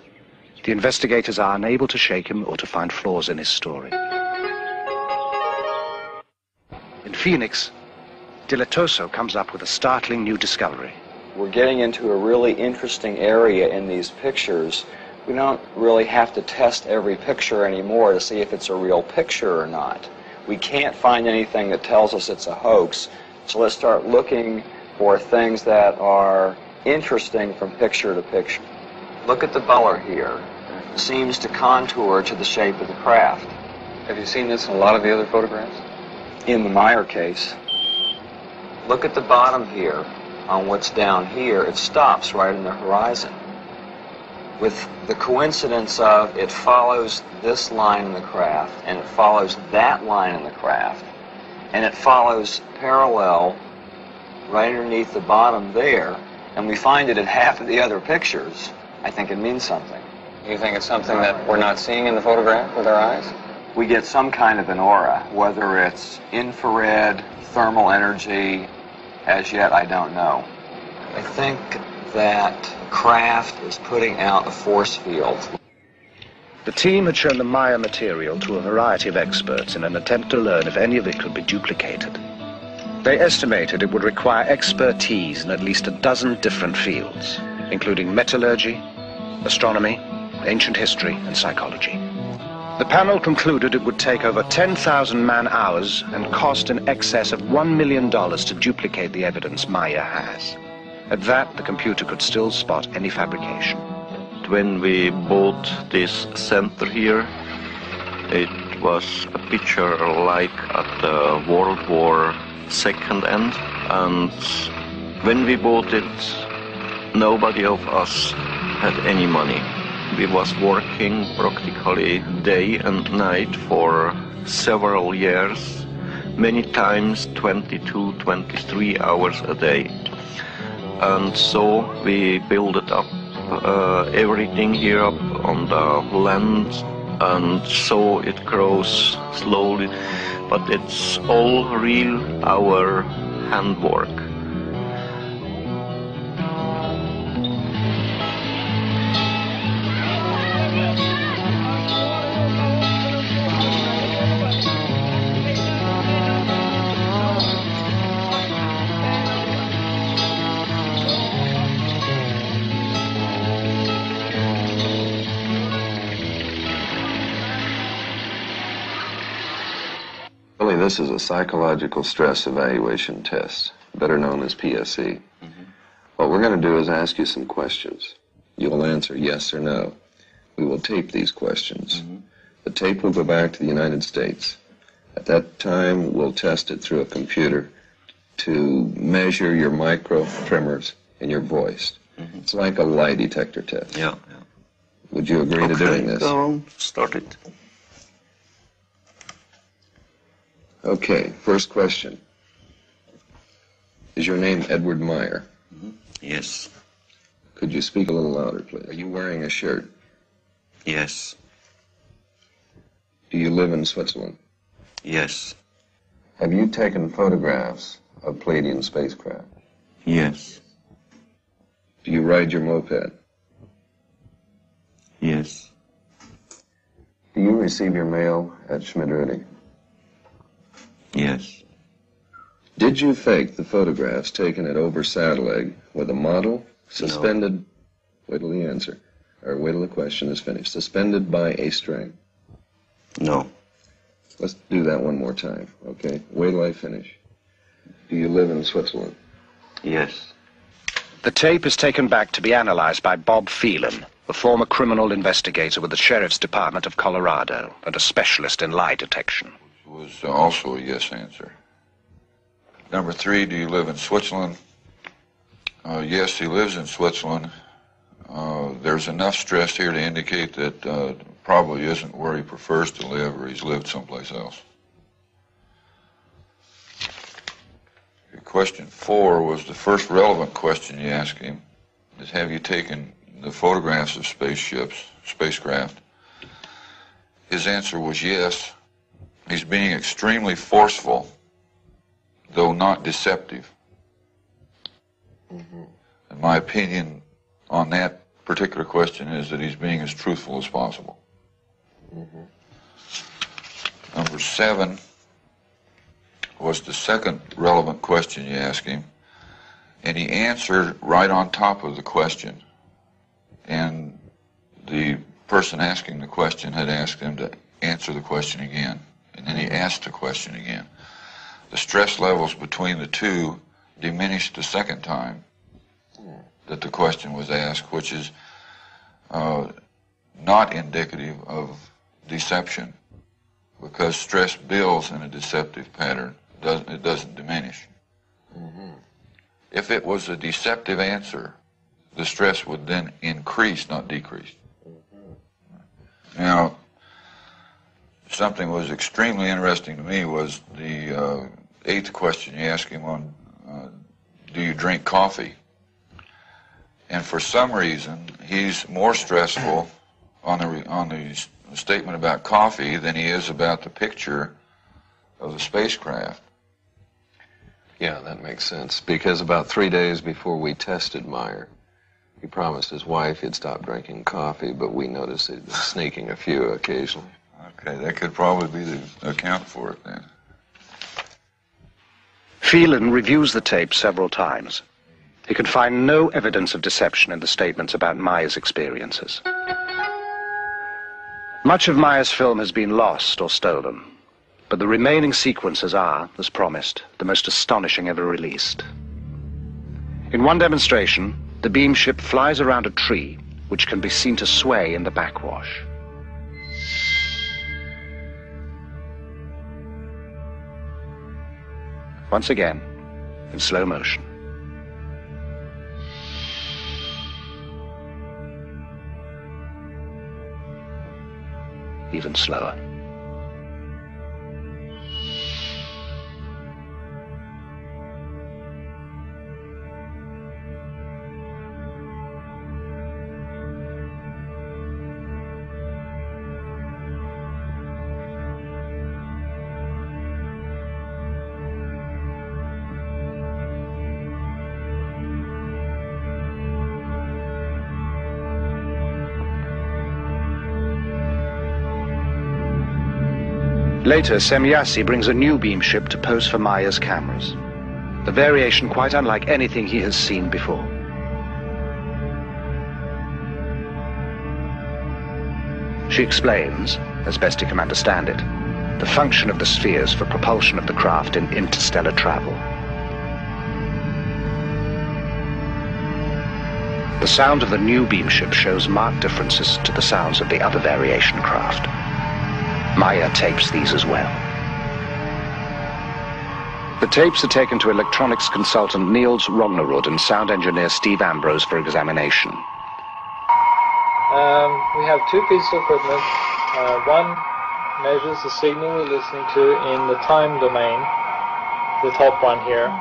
The investigators are unable to shake him or to find flaws in his story. In Phoenix, Dilatoso comes up with a startling new discovery. We're getting into a really interesting area in these pictures. We don't really have to test every picture anymore to see if it's a real picture or not. We can't find anything that tells us it's a hoax, so let's start looking for things that are interesting from picture to picture. Look at the color here. It seems to contour to the shape of the craft. Have you seen this in a lot of the other photographs? In the Meyer case. Look at the bottom here. On what's down here, it stops right in the horizon. With the coincidence of it follows this line in the craft, and it follows that line in the craft, and it follows parallel right underneath the bottom there, and we find it in half of the other pictures, I think it means something. You think it's something that we're not seeing in the photograph with our eyes? We get some kind of an aura, whether it's infrared, thermal energy, as yet I don't know. I think that craft is putting out a force field. The team had shown the Maya material to a variety of experts in an attempt to learn if any of it could be duplicated. They estimated it would require expertise in at least a dozen different fields, including metallurgy, astronomy, ancient history, and psychology. The panel concluded it would take over 10,000 man-hours and cost in excess of $1 million to duplicate the evidence Maya has. At that, the computer could still spot any fabrication. When we bought this center here, it was a picture like at the World War II end, and when we bought it, nobody of us had any money. We was working practically day and night for several years, many times 22, 23 hours a day. And so we built it up, everything here up on the land, and so it grows slowly, but it's all real, our handwork. Really, this is a psychological stress evaluation test, better known as PSE. What we're going to do is ask you some questions. You'll answer yes or no. We will tape these questions. The tape will go back to the United States. At that time, we'll test it through a computer to measure your micro tremors in your voice. It's like a lie detector test. Yeah. Would you agree to doing this? Go on, start it. Okay, first question. Is your name Edward Meyer? Yes. Could you speak a little louder, please? Are you wearing a shirt? Yes. Do you live in Switzerland? Yes. Have you taken photographs of Palladian spacecraft? Yes. Do you ride your moped? Yes. Do you receive your mail at Schmidt-Rudy? Yes. Did you fake the photographs taken at Ober-Sadeleg with a model suspended, wait till the answer, or wait till the question is finished, suspended by a string? No. Let's do that one more time, okay? Wait till I finish. Do you live in Switzerland? Yes. The tape is taken back to be analyzed by Bob Phelan, a former criminal investigator with the Sheriff's Department of Colorado and a specialist in lie detection. Was also a yes answer. Number 3, do you live in Switzerland? Yes, he lives in Switzerland. There's enough stress here to indicate that probably isn't where he prefers to live, or he's lived someplace else. Okay, question 4 was the first relevant question you asked him. Is, have you taken the photographs of spacecraft? His answer was yes. He's being extremely forceful, though not deceptive. And my opinion on that particular question is that he's being as truthful as possible. Number 7 was the second relevant question you asked him, and he answered right on top of the question. And the person asking the question had asked him to answer the question again, and then he asked the question again. The stress levels between the two diminished the second time that the question was asked, which is not indicative of deception, because stress builds in a deceptive pattern. It doesn't diminish. If it was a deceptive answer, the stress would then increase, not decrease. Now, something was extremely interesting to me was the 8th question you asked him on, do you drink coffee? And for some reason, he's more stressful on the statement about coffee than he is about the picture of the spacecraft. Yeah, that makes sense, because about 3 days before we tested Meyer, he promised his wife he'd stop drinking coffee, but we noticed he'd been sneaking a few occasionally. Okay, that could probably be the account for it then. Phelan reviews the tape several times. He can find no evidence of deception in the statements about Meyer's experiences. Much of Meyer's film has been lost or stolen, but the remaining sequences are, as promised, the most astonishing ever released. In one demonstration, the beam ship flies around a tree, which can be seen to sway in the backwash. Once again, in slow motion. Even slower. Later, Semyasi brings a new beam ship to pose for Meyer's cameras. The variation quite unlike anything he has seen before. She explains, as best he can understand it, the function of the spheres for propulsion of the craft in interstellar travel. The sound of the new beam ship shows marked differences to the sounds of the other variation craft. Meyer tapes these as well. The tapes are taken to electronics consultant Niels Rognerud and sound engineer Steve Ambrose for examination. We have two pieces of equipment. One measures the signal we're listening to in the time domain, the top one here.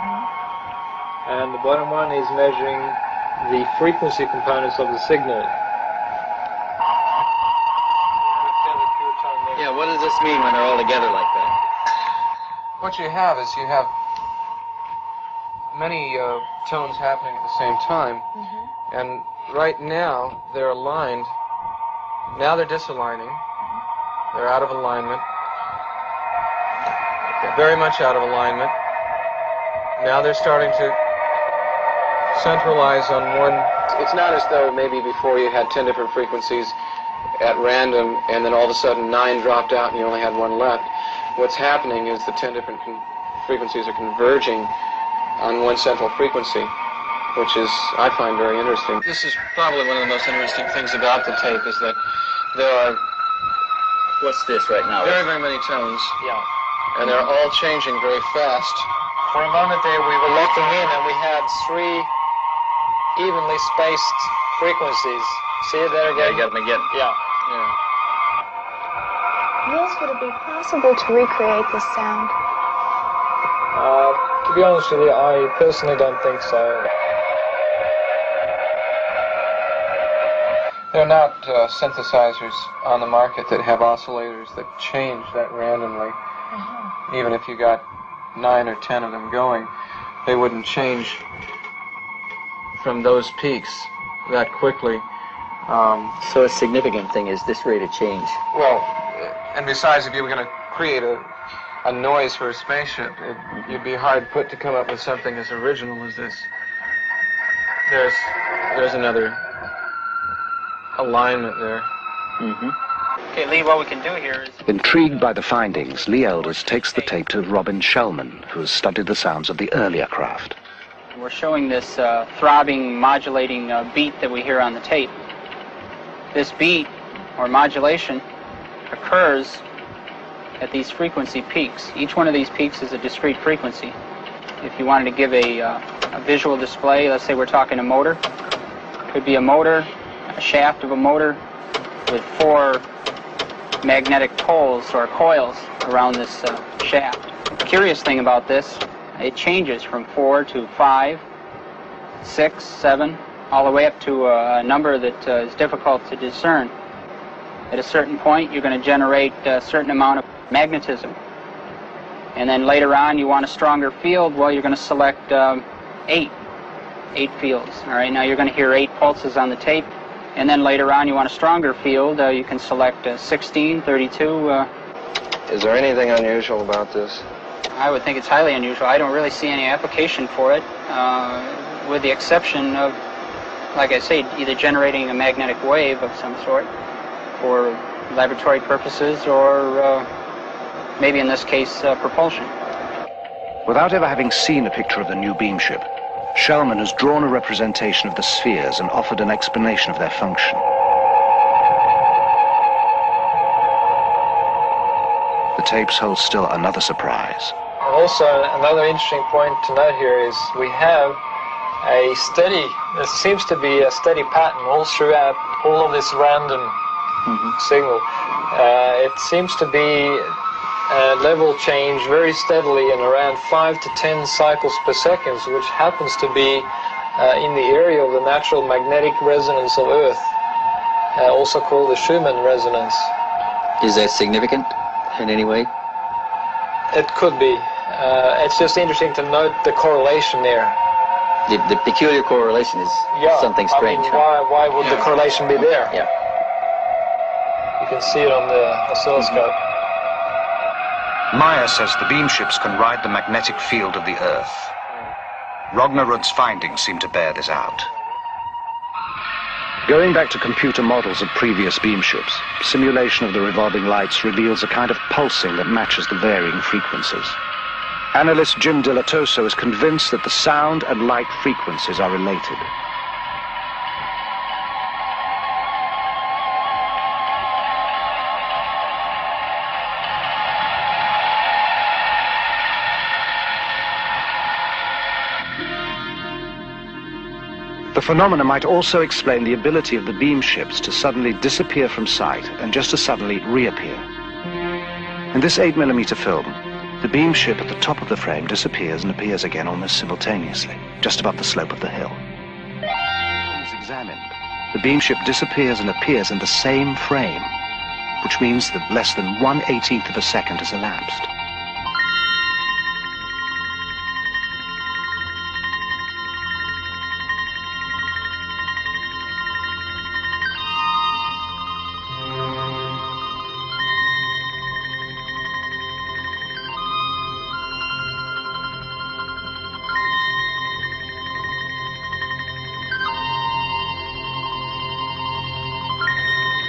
And the bottom one is measuring the frequency components of the signal. Yeah, what does this mean when they're all together like that? What you have is you have many tones happening at the same time, and right now they're aligned. Now they're disaligning. They're out of alignment. They're very much out of alignment. Now they're starting to centralize on one. It's not as though maybe before you had 10 different frequencies at random, and then all of a sudden 9 dropped out and you only had 1 left. What's happening is the 10 different frequencies are converging on one central frequency, which is, I find, very interesting. This is probably one of the most interesting things about the tape, is that there are... What's this right now? Very, very many tones. Yeah. And they're all changing very fast. For a moment there, we were looking in and we had 3 evenly spaced frequencies. See it there again? Yeah, you got them again. Yeah. Niels, would it be possible to recreate this sound? To be honest with you, I personally don't think so. There are not synthesizers on the market that have oscillators that change that randomly. Even if you got 9 or 10 of them going, they wouldn't change from those peaks that quickly. So a significant thing is this rate of change. Well, and besides, if you were going to create a noise for a spaceship, you'd be hard put to come up with something as original as this. There's another alignment there. Okay, Lee, what we can do here is... Intrigued by the findings, Lee Elders takes the tape to Robin Shellman, who has studied the sounds of the earlier craft. We're showing this throbbing, modulating beat that we hear on the tape. This beat, or modulation, occurs at these frequency peaks. Each one of these peaks is a discrete frequency. If you wanted to give a visual display, let's say we're talking a motor. Could be a motor, a shaft of a motor with 4 magnetic poles or coils around this shaft. The curious thing about this, it changes from 4 to 5, 6, 7, all the way up to a number that is difficult to discern. At a certain point, you're going to generate a certain amount of magnetism. And then later on, you want a stronger field, well, you're going to select 8 fields. All right, now you're going to hear 8 pulses on the tape. And then later on, you want a stronger field, you can select 16, 32. Is there anything unusual about this? I would think it's highly unusual. I don't really see any application for it, with the exception of, like I say, either generating a magnetic wave of some sort for laboratory purposes or maybe in this case, propulsion. Without ever having seen a picture of the new beam ship, Shellman has drawn a representation of the spheres and offered an explanation of their function. The tapes hold still another surprise. Also, another interesting point to note here is we have a steady, there seems to be a steady pattern all throughout all of this random signal. It seems to be level change very steadily in around 5 to 10 cycles per second, which happens to be in the area of the natural magnetic resonance of Earth, also called the Schumann resonance. Is that significant in any way? It could be. It's just interesting to note the correlation there. The peculiar correlation is something strange. I mean, why would the correlation be there? Yeah. You can see it on the oscilloscope. Meyer says the beam ships can ride the magnetic field of the Earth. Rognerud's findings seem to bear this out. Going back to computer models of previous beam ships, simulation of the revolving lights reveals a kind of pulsing that matches the varying frequencies. Analyst Jim Dilatoso is convinced that the sound and light frequencies are related. The phenomena might also explain the ability of the beam ships to suddenly disappear from sight and just as suddenly reappear. In this 8mm film, the beam ship at the top of the frame disappears and appears again almost simultaneously, just above the slope of the hill. As examined, the beam ship disappears and appears in the same frame, which means that less than 1/18 of a second has elapsed.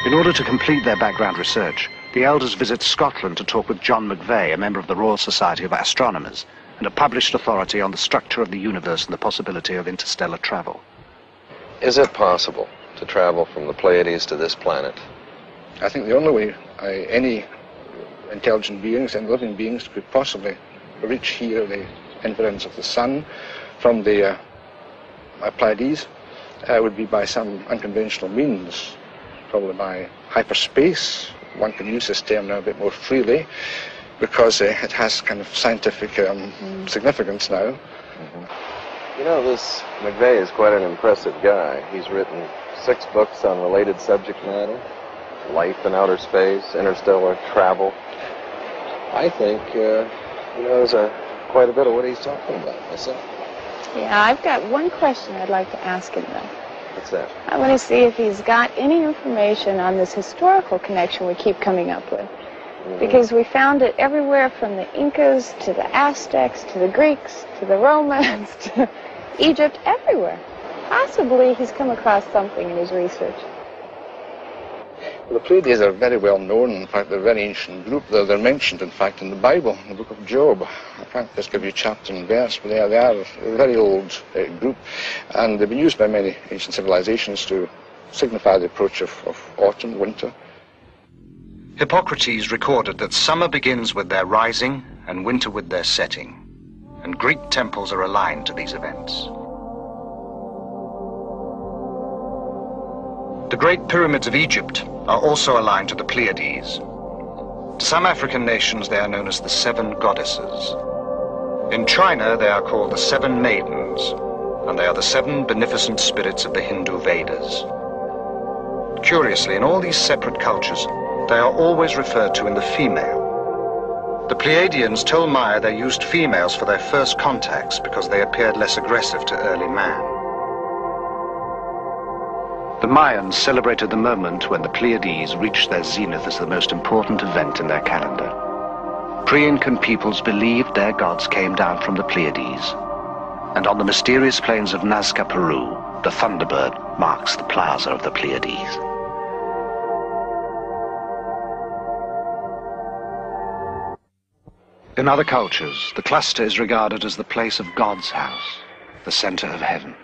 In order to complete their background research, the elders visit Scotland to talk with John McVeigh, a member of the Royal Society of Astronomers, and a published authority on the structure of the universe and the possibility of interstellar travel. Is it possible to travel from the Pleiades to this planet? I think the only way any intelligent beings and living beings could possibly reach here the influence of the sun from the Pleiades would be by some unconventional means. Probably by hyperspace. One can use this term now a bit more freely because it has kind of scientific significance now. You know, this McVeigh is quite an impressive guy. He's written 6 books on related subject matter: life in outer space, interstellar travel. I think he knows quite a bit of what he's talking about myself. Yeah, I've got one question I'd like to ask him, though. What's that? I want to see if he's got any information on this historical connection we keep coming up with. Because we found it everywhere from the Incas to the Aztecs to the Greeks to the Romans to Egypt, everywhere. Possibly he's come across something in his research. Well, the Pleiades are very well known. In fact, they're a very ancient group. They're mentioned, in fact, in the Bible, in the book of Job. I can't just give you chapter and verse, but they are a very old group. And they've been used by many ancient civilizations to signify the approach of autumn, winter. Hippocrates recorded that summer begins with their rising and winter with their setting, and Greek temples are aligned to these events. The Great Pyramids of Egypt are also aligned to the Pleiades. To some African nations, they are known as the Seven Goddesses. In China, they are called the Seven Maidens, and they are the seven beneficent spirits of the Hindu Vedas. Curiously, in all these separate cultures, they are always referred to in the female. The Pleiadians told Maya they used females for their first contacts because they appeared less aggressive to early man. The Mayans celebrated the moment when the Pleiades reached their zenith as the most important event in their calendar. Pre-Incan peoples believed their gods came down from the Pleiades, and on the mysterious plains of Nazca, Peru, the Thunderbird marks the plaza of the Pleiades. In other cultures, the cluster is regarded as the place of God's house, the center of heaven.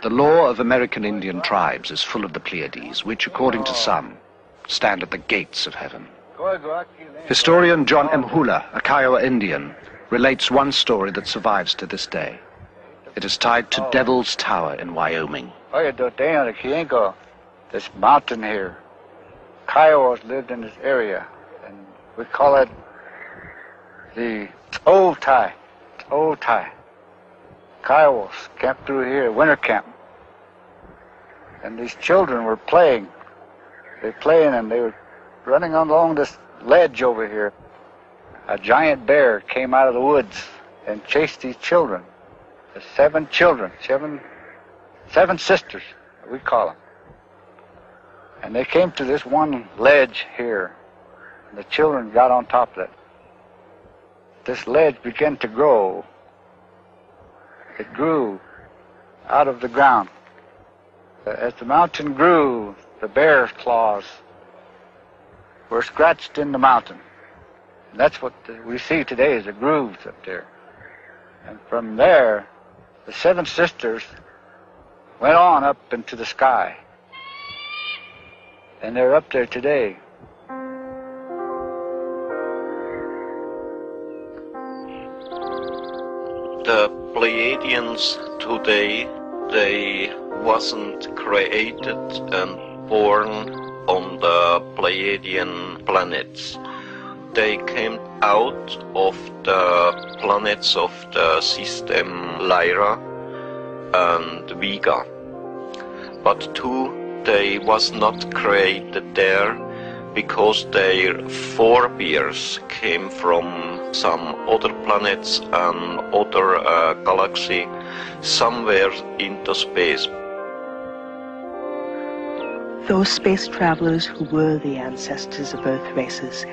The law of American Indian tribes is full of the Pleiades, which, according to some, stand at the gates of heaven. Historian John M. Hula, a Kiowa Indian, relates one story that survives to this day. It is tied to Devil's Tower in Wyoming. This mountain here, Kiowas lived in this area, and we call it the Old Tie. Kiowas camped through here, winter camp. And these children were playing. And they were running along this ledge over here. A giant bear came out of the woods and chased these children. The seven children, seven sisters, we call them. And they came to this one ledge here. And the children got on top of it. This ledge began to grow. It grew out of the ground. As the mountain grew, the bear's claws were scratched in the mountain. And that's what we see today is the grooves up there. And from there, the seven sisters went on up into the sky. And they're up there today. The Pleiadians today, they wasn't created and born on the Pleiadian planets. They came out of the planets of the system Lyra and Vega. But too, they was not created there because their forebears came from some other planets and other galaxy somewhere into space. Those space travelers who were the ancestors of Earth races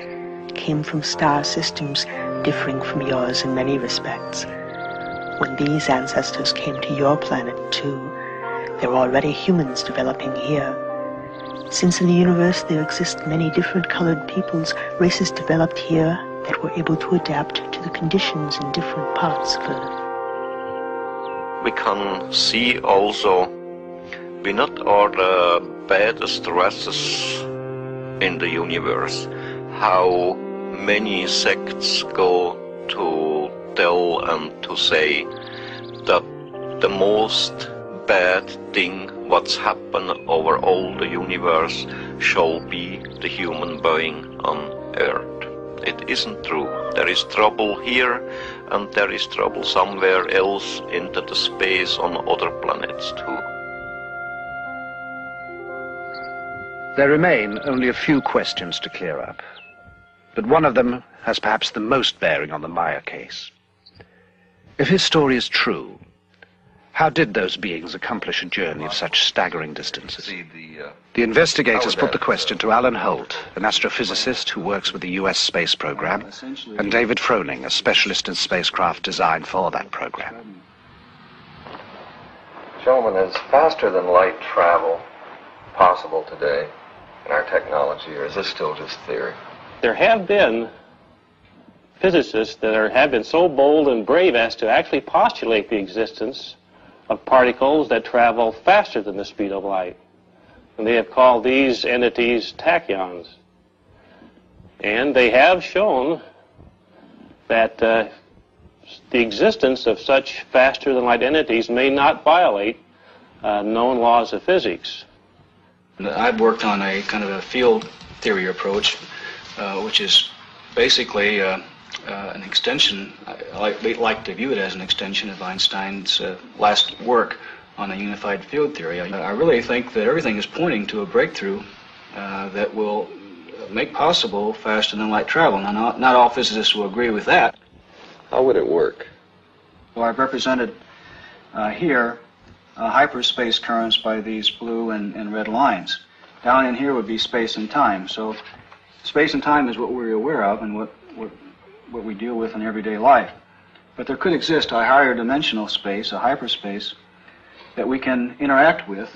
came from star systems differing from yours in many respects. When these ancestors came to your planet too, there were already humans developing here. Since in the universe there exist many different colored peoples, races developed here that were able to adapt to the conditions in different parts of Earth. We can see also we not are the baddest races in the universe. How many sects go to tell and to say that the most bad thing what's happened over all the universe shall be the human being on Earth. It isn't true. There is trouble here and there is trouble somewhere else into the space on other planets too. There remain only a few questions to clear up, but one of them has perhaps the most bearing on the Maya case. If his story is true, how did those beings accomplish a journey of such staggering distances? The investigators put the question to Alan Holt, an astrophysicist who works with the US space program, and David Froning, a specialist in spacecraft designed for that program. Gentlemen, is faster than light travel possible today in our technology, or is this still just theory? There have been physicists that have been so bold and brave as to actually postulate the existence of particles that travel faster than the speed of light. And they have called these entities tachyons. And they have shown that the existence of such faster-than-light entities may not violate known laws of physics. I've worked on a kind of a field theory approach, which is basically an extension. I like to view it as an extension of Einstein's last work on a unified field theory. I really think that everything is pointing to a breakthrough that will make possible faster-than-light travel. Now, not all physicists will agree with that. How would it work? Well, I've represented here hyperspace currents by these blue and red lines. Down in here would be space and time. So space and time is what we're aware of and what we deal with in everyday life. But there could exist a higher dimensional space, a hyperspace, that we can interact with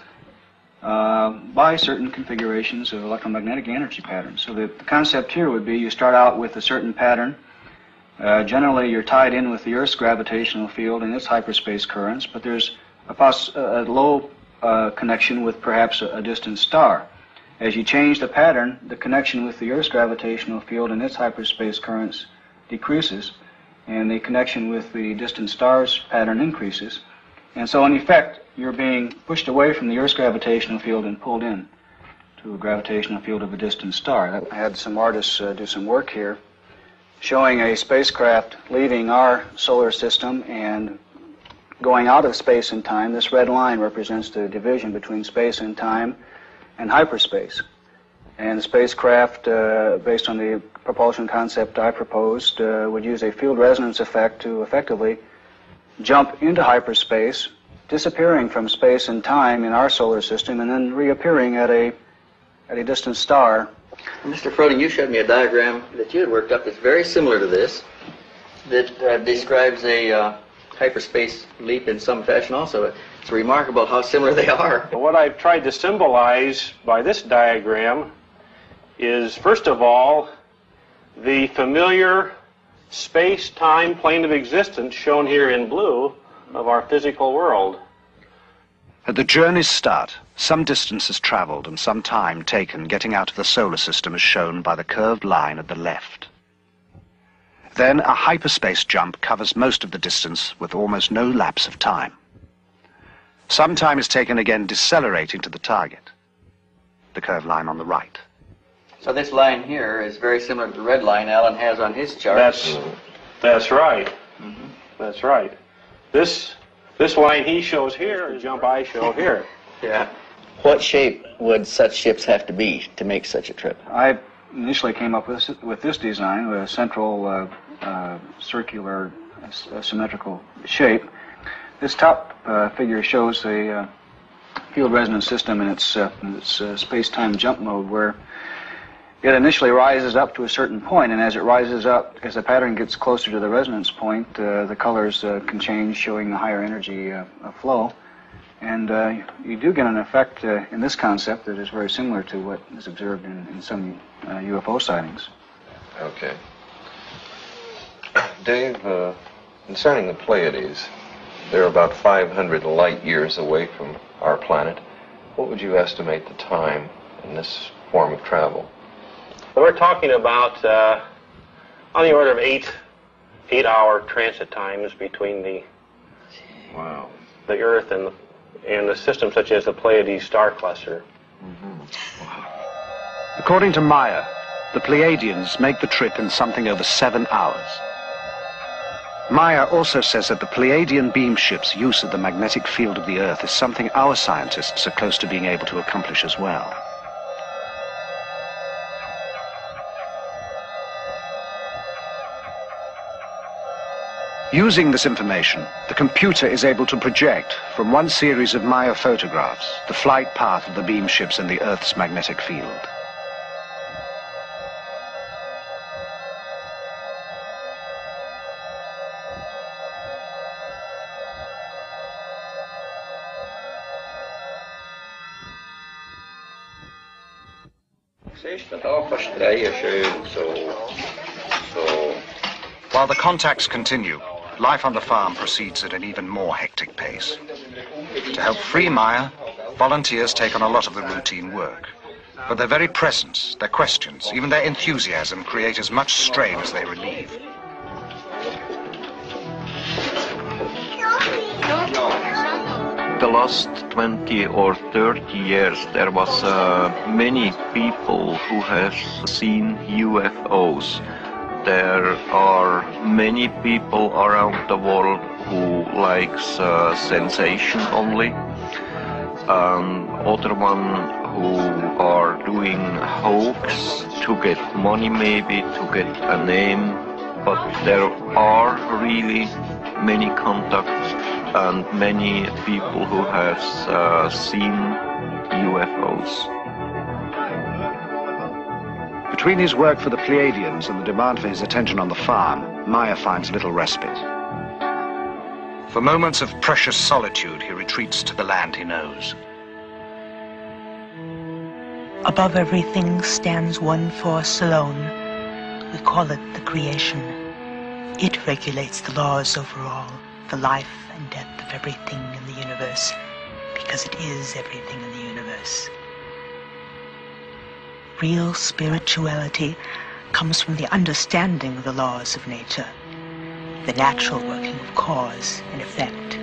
by certain configurations of electromagnetic energy patterns. So the concept here would be you start out with a certain pattern. Generally, you're tied in with the Earth's gravitational field and its hyperspace currents, but there's a low connection with perhaps a distant star. As you change the pattern, the connection with the Earth's gravitational field and its hyperspace currents decreases, and the connection with the distant star's pattern increases. And so, in effect, you're being pushed away from the Earth's gravitational field and pulled in to a gravitational field of a distant star. I had some artists do some work here showing a spacecraft leaving our solar system and going out of space and time. This red line represents the division between space and time and hyperspace. And the spacecraft, based on the propulsion concept I proposed, would use a field resonance effect to effectively jump into hyperspace, disappearing from space and time in our solar system, and then reappearing at a distant star. Mr. Froning, you showed me a diagram that you had worked up that's very similar to this, that describes a hyperspace leap in some fashion also. It's remarkable how similar they are. What I've tried to symbolize by this diagram is, first of all, the familiar space-time plane of existence shown here in blue of our physical world. At the journey's start, some distance is traveled and some time taken getting out of the solar system is shown by the curved line at the left. Then a hyperspace jump covers most of the distance with almost no lapse of time. Some time is taken again decelerating to the target, the curved line on the right. So this line here is very similar to the red line Alan has on his chart. That's right. Mm-hmm. That's right. This line he shows here, the jump I show here. Yeah. What shape would such ships have to be to make such a trip? I initially came up with this design, with a central circular symmetrical shape. This top figure shows a field resonance system in its space-time jump mode, where it initially rises up to a certain point, and as it rises up, as the pattern gets closer to the resonance point, the colors can change, showing the higher energy flow. And you do get an effect in this concept that is very similar to what is observed in some UFO sightings. Okay. Dave, concerning the Pleiades, they're about 500 light years away from our planet. What would you estimate the time in this form of travel? So we're talking about on the order of 8-hour transit times between the Earth and the system such as the Pleiades star cluster. Mm-hmm. Wow. According to Maya, the Pleiadians make the trip in something over 7 hours. Maya also says that the Pleiadian beam ship's use of the magnetic field of the Earth is something our scientists are close to being able to accomplish as well. Using this information, the computer is able to project from one series of Maya photographs the flight path of the beam ships in the Earth's magnetic field. While the contacts continue, life on the farm proceeds at an even more hectic pace. To help free Maya, volunteers take on a lot of the routine work. But their very presence, their questions, even their enthusiasm create as much strain as they relieve. The last 20 or 30 years there was many people who have seen UFOs. There are many people around the world who likes sensation only. Other one who are doing hoax to get money, maybe to get a name. But there are really many contacts and many people who have seen UFOs. Between his work for the Pleiadians and the demand for his attention on the farm, Maya finds little respite. For moments of precious solitude, he retreats to the land he knows. Above everything stands one force alone. We call it the creation. It regulates the laws over all, the life and death of everything in the universe, because it is everything in the universe. Real spirituality comes from the understanding of the laws of nature, the natural working of cause and effect,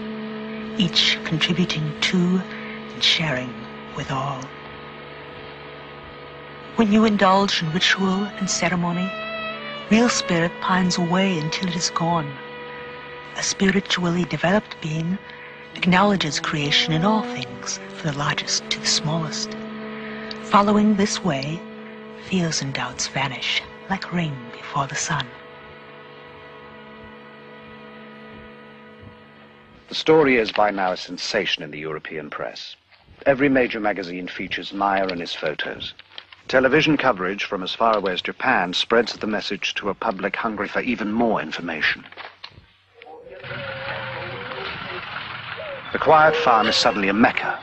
each contributing to and sharing with all. When you indulge in ritual and ceremony, real spirit pines away until it is gone. A spiritually developed being acknowledges creation in all things, from the largest to the smallest. Following this way, fears and doubts vanish like rain before the sun. The story is by now a sensation in the European press. Every major magazine features Maya and his photos. Television coverage from as far away as Japan spreads the message to a public hungry for even more information. The quiet farm is suddenly a mecca,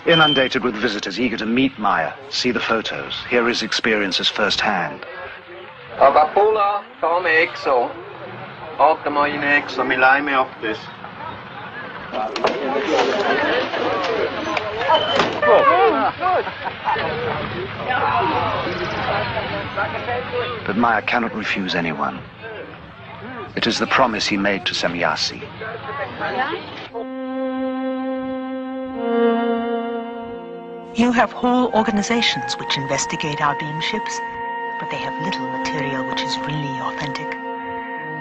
inundated with visitors eager to meet Maya, see the photos, hear his experiences firsthand. Agapula, kom exo. Återma in exo, mi laj me optis. But Maya cannot refuse anyone. It is the promise he made to Semyasi. You have whole organizations which investigate our beam ships, but they have little material which is really authentic.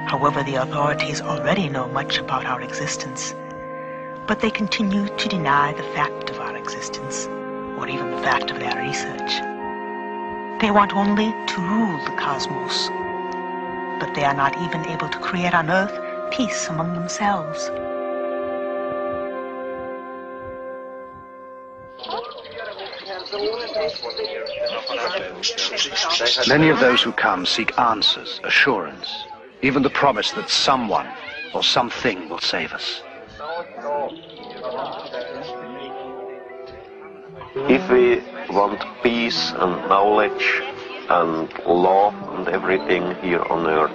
However, the authorities already know much about our existence, but they continue to deny the fact of our existence, or even the fact of their research. They want only to rule the cosmos, but they are not even able to create on Earth peace among themselves. Many of those who come seek answers, assurance, even the promise that someone or something will save us. If we want peace and knowledge and love and everything here on earth,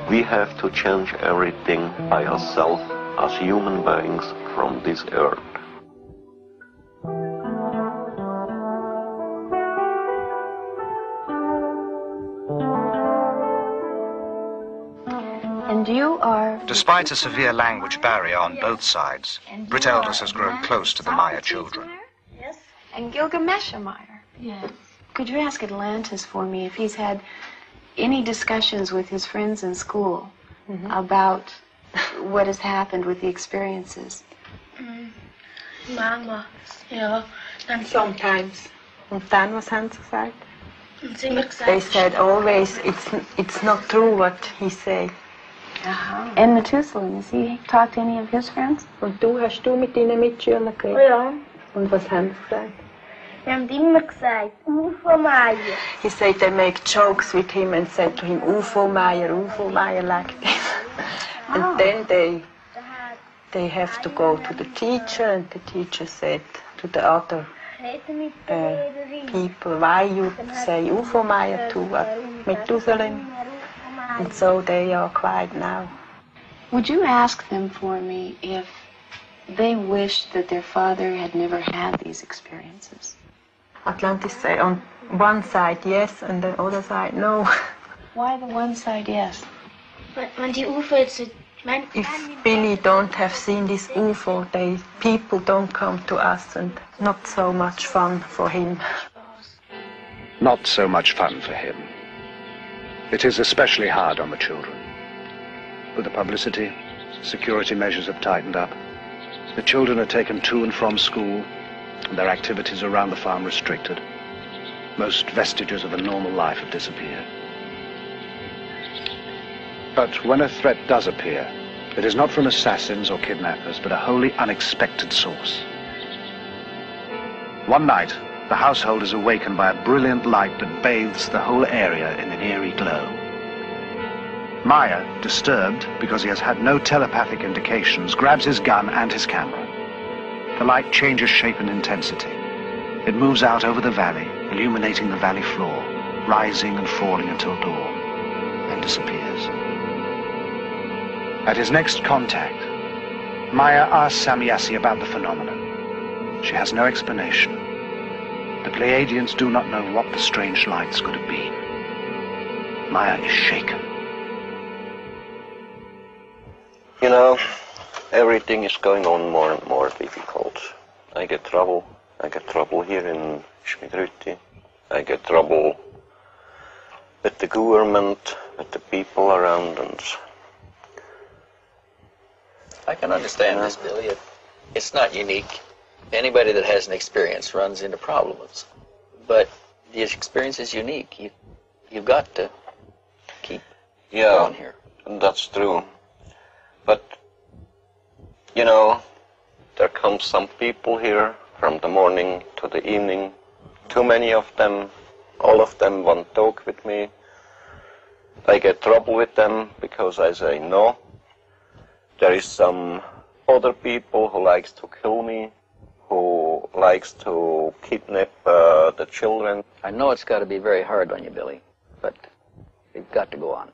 we have to change everything by ourselves as human beings from this earth. And you are... Despite a severe language barrier on both sides, Britt Elders has grown close to the Maya children. Yes. And Gilgamesh Meyer. Yes. Could you ask Atlantis for me if he's had any discussions with his friends in school about what has happened with the experiences? Manchmal, ja. And sometimes. Und dann, was haben sie gesagt? Und sie haben gesagt, They said always, it's not true what he said. And Methuselah, has he talked to any of his friends? Und du, hast du mit ihnen Mitschülern geredet? Ja. Und was haben sie gesagt? Wir haben immer gesagt, UFO Maya. He said they make jokes with him and said to him, UFO Maya, like this. And then they have to go to the teacher, and the teacher said to the other people, why you say UFO Maya to Methuselah? And so they are quiet now. Would you ask them for me if they wished that their father had never had these experiences? Atlantis say on one side yes, and the other side no. Why the one side yes? Want die UFO's... If Billy don't have seen this UFO, people don't come to us, and not so much fun for him. Not so much fun for him. It is especially hard on the children. With the publicity, security measures have tightened up. The children are taken to and from school, and their activities around the farm restricted. Most vestiges of a normal life have disappeared. But when a threat does appear, it is not from assassins or kidnappers, but a wholly unexpected source. One night, the household is awakened by a brilliant light that bathes the whole area in an eerie glow. Maya, disturbed because he has had no telepathic indications, grabs his gun and his camera. The light changes shape and intensity. It moves out over the valley, illuminating the valley floor, rising and falling until dawn, and disappears. At his next contact, Maya asks Samyasi about the phenomenon. She has no explanation. The Pleiadians do not know what the strange lights could have been. Maya is shaken. You know, everything is going on more and more difficult. I get trouble. I get trouble here in Schmidrütti. I get trouble with the government, with the people around, and I can understand this, Billy. It's not unique. Anybody that has an experience runs into problems. But the experience is unique. You've got to keep going here. And that's true. But, you know, there come some people here from the morning to the evening. Too many of them. All of them want to talk with me. I get trouble with them because I say no. There is some other people who likes to kill me, who likes to kidnap the children. I know it's got to be very hard on you, Billy, but you've got to go on.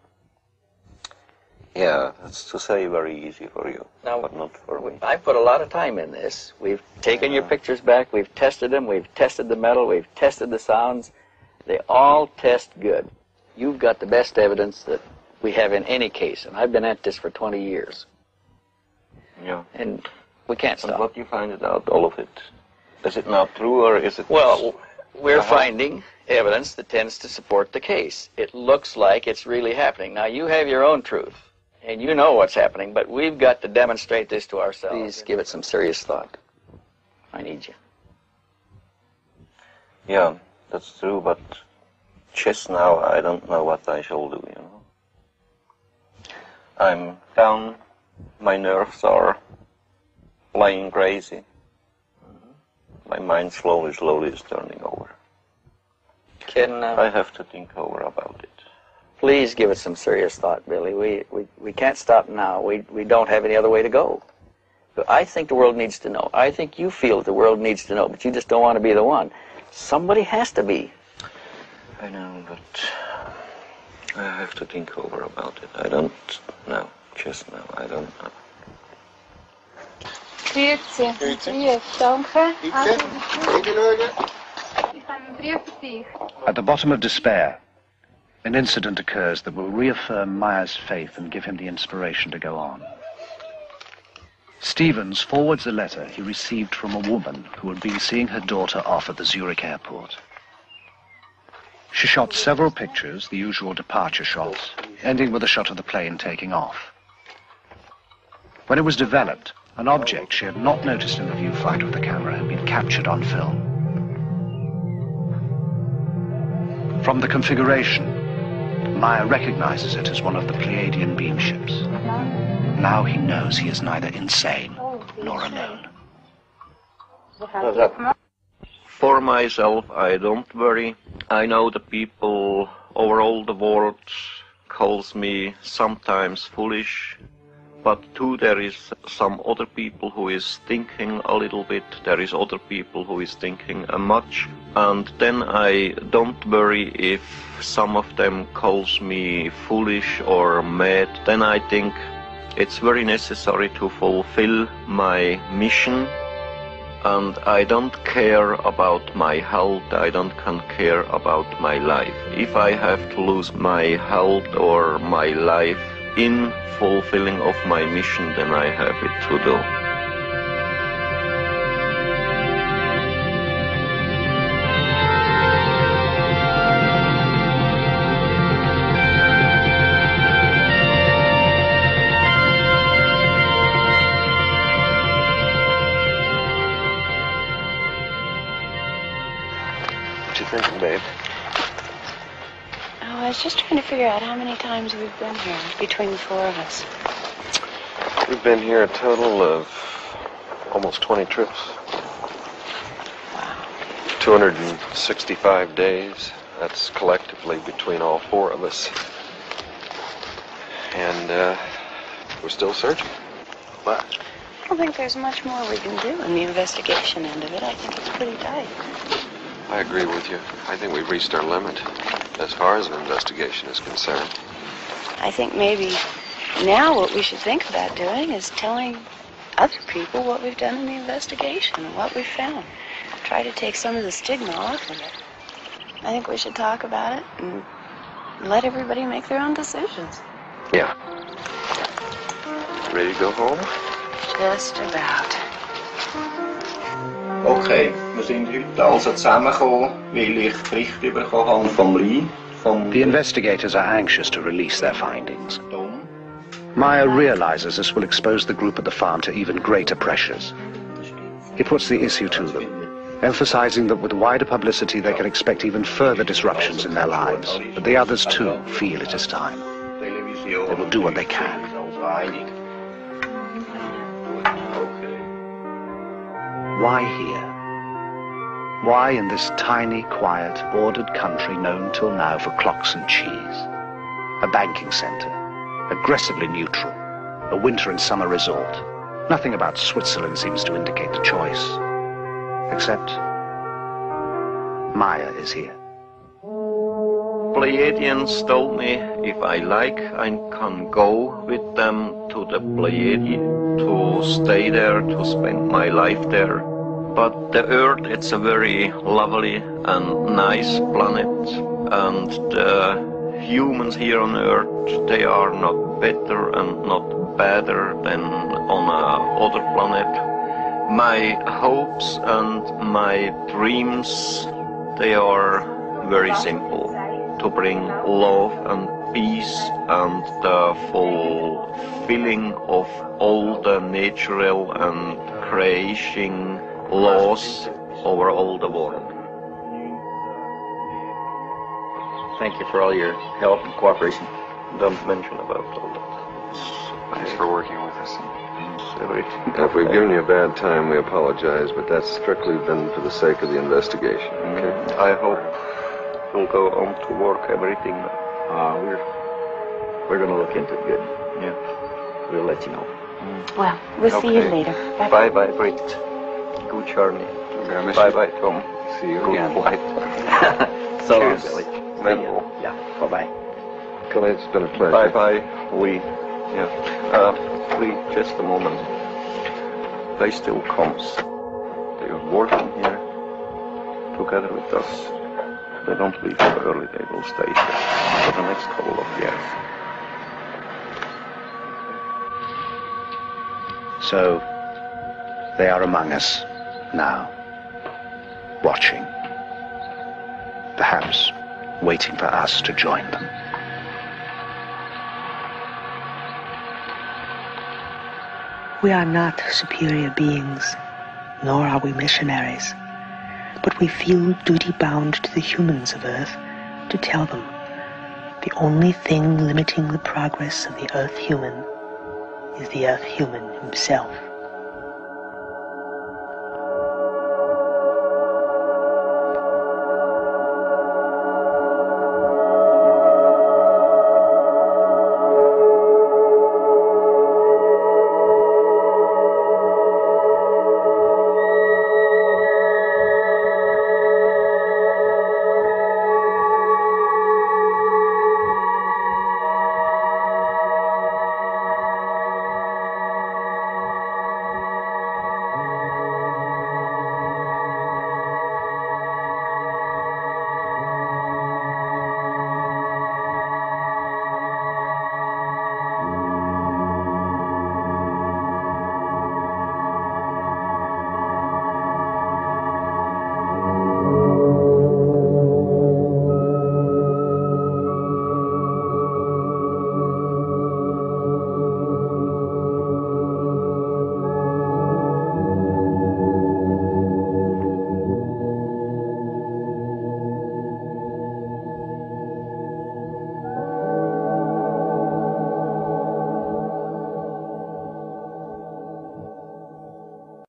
Yeah, that's to say very easy for you, now, but not for me. I put a lot of time in this. We've taken your pictures back, we've tested them, we've tested the metal, we've tested the sounds. They all test good. You've got the best evidence that we have in any case, and I've been at this for 20 years. Yeah. And we can't stop. And what you find out, all of it? Is it not true, or is it... Well, we're finding evidence that tends to support the case. It looks like it's really happening. Now, you have your own truth, and you know what's happening, but we've got to demonstrate this to ourselves. Please give it some serious thought. I need you. Yeah, that's true, but just now I don't know what I shall do, you know. I'm down, my nerves are lying crazy. My mind slowly is turning over. I have to think over about it. Please give it some serious thought, Billy. We can't stop now. We don't have any other way to go. But I think the world needs to know. I think you feel the world needs to know, but you just don't want to be the one. Somebody has to be. I know, but I have to think over about it. I don't know. Just now, I don't know. At the bottom of despair, an incident occurs that will reaffirm Maya's faith and give him the inspiration to go on. Stevens forwards a letter he received from a woman who had been seeing her daughter off at the Zurich airport. She shot several pictures, the usual departure shots, ending with a shot of the plane taking off. When it was developed, an object she had not noticed in the viewfinder of the camera had been captured on film. From the configuration, Maya recognizes it as one of the Pleiadian beam ships. Now he knows he is neither insane nor alone. For myself, I don't worry. I know the people over all the world calls me sometimes foolish, but too there is some other people who is thinking a little bit, there is other people who is thinking much, and then I don't worry if some of them calls me foolish or mad. Then I think it's very necessary to fulfill my mission, and I don't care about my health, I don't care about my life. If I have to lose my health or my life in fulfilling of my mission, then I have it to do. What you thinking, babe? Oh, I was just trying to figure out how many times we've been here between the four of us. We've been here a total of almost 20 trips. Wow. 265 days. That's collectively between all four of us. And we're still searching. But I don't think there's much more we can do in the investigation end of it. I think it's pretty tight. I agree with you. I think we've reached our limit as far as an investigation is concerned. I think maybe now what we should think about doing is telling other people what we've done in the investigation and what we've found. Try to take some of the stigma off of it. I think we should talk about it and let everybody make their own decisions. Yeah. Ready to go home? Just about. Okay, wir sind heute also zusammengekommen, weil ich Berichte bekommen habe vom Rhein. The investigators are anxious to release their findings. Maya realizes this will expose the group at the farm to even greater pressures. He puts the issue to them, emphasizing that with wider publicity they can expect even further disruptions in their lives. But the others too feel it is time. They will do what they can. Why here? Why in this tiny, quiet, ordered country known till now for clocks and cheese? A banking center, aggressively neutral, a winter and summer resort. Nothing about Switzerland seems to indicate the choice. Except Maya is here. Pleiadians told me if I like, I can go with them to the Pleiadi, to stay there, to spend my life there. But the Earth, it's a very lovely and nice planet, and the humans here on Earth, they are not better and not better than on another planet. My hopes and my dreams, they are very simple. To bring love and peace and the fulfilling of all the natural and creation laws over all the world. Thank you for all your help and cooperation. Don't mention about all that. Thanks for working with us. Everything. If we've given you a bad time, we apologize, but that's strictly been for the sake of the investigation, okay? I hope we'll go on to work everything. We're going to look into it good. Yeah. We'll let you know. Well, we'll see you later. Bye bye, Brit. Good journey. Bye bye, Tom. See you Good again. flight. So Cheers, Billy. Memo. Yeah. Bye-bye. Kelly, it's been a pleasure. Bye bye. Wait just a moment. They still comes. They are working here together with us. They don't leave so early. They will stay here for the next couple of years. So, they are among us now, watching, perhaps waiting for us to join them. We are not superior beings, nor are we missionaries, but we feel duty-bound to the humans of Earth to tell them the only thing limiting the progress of the Earth human is the Earth human himself.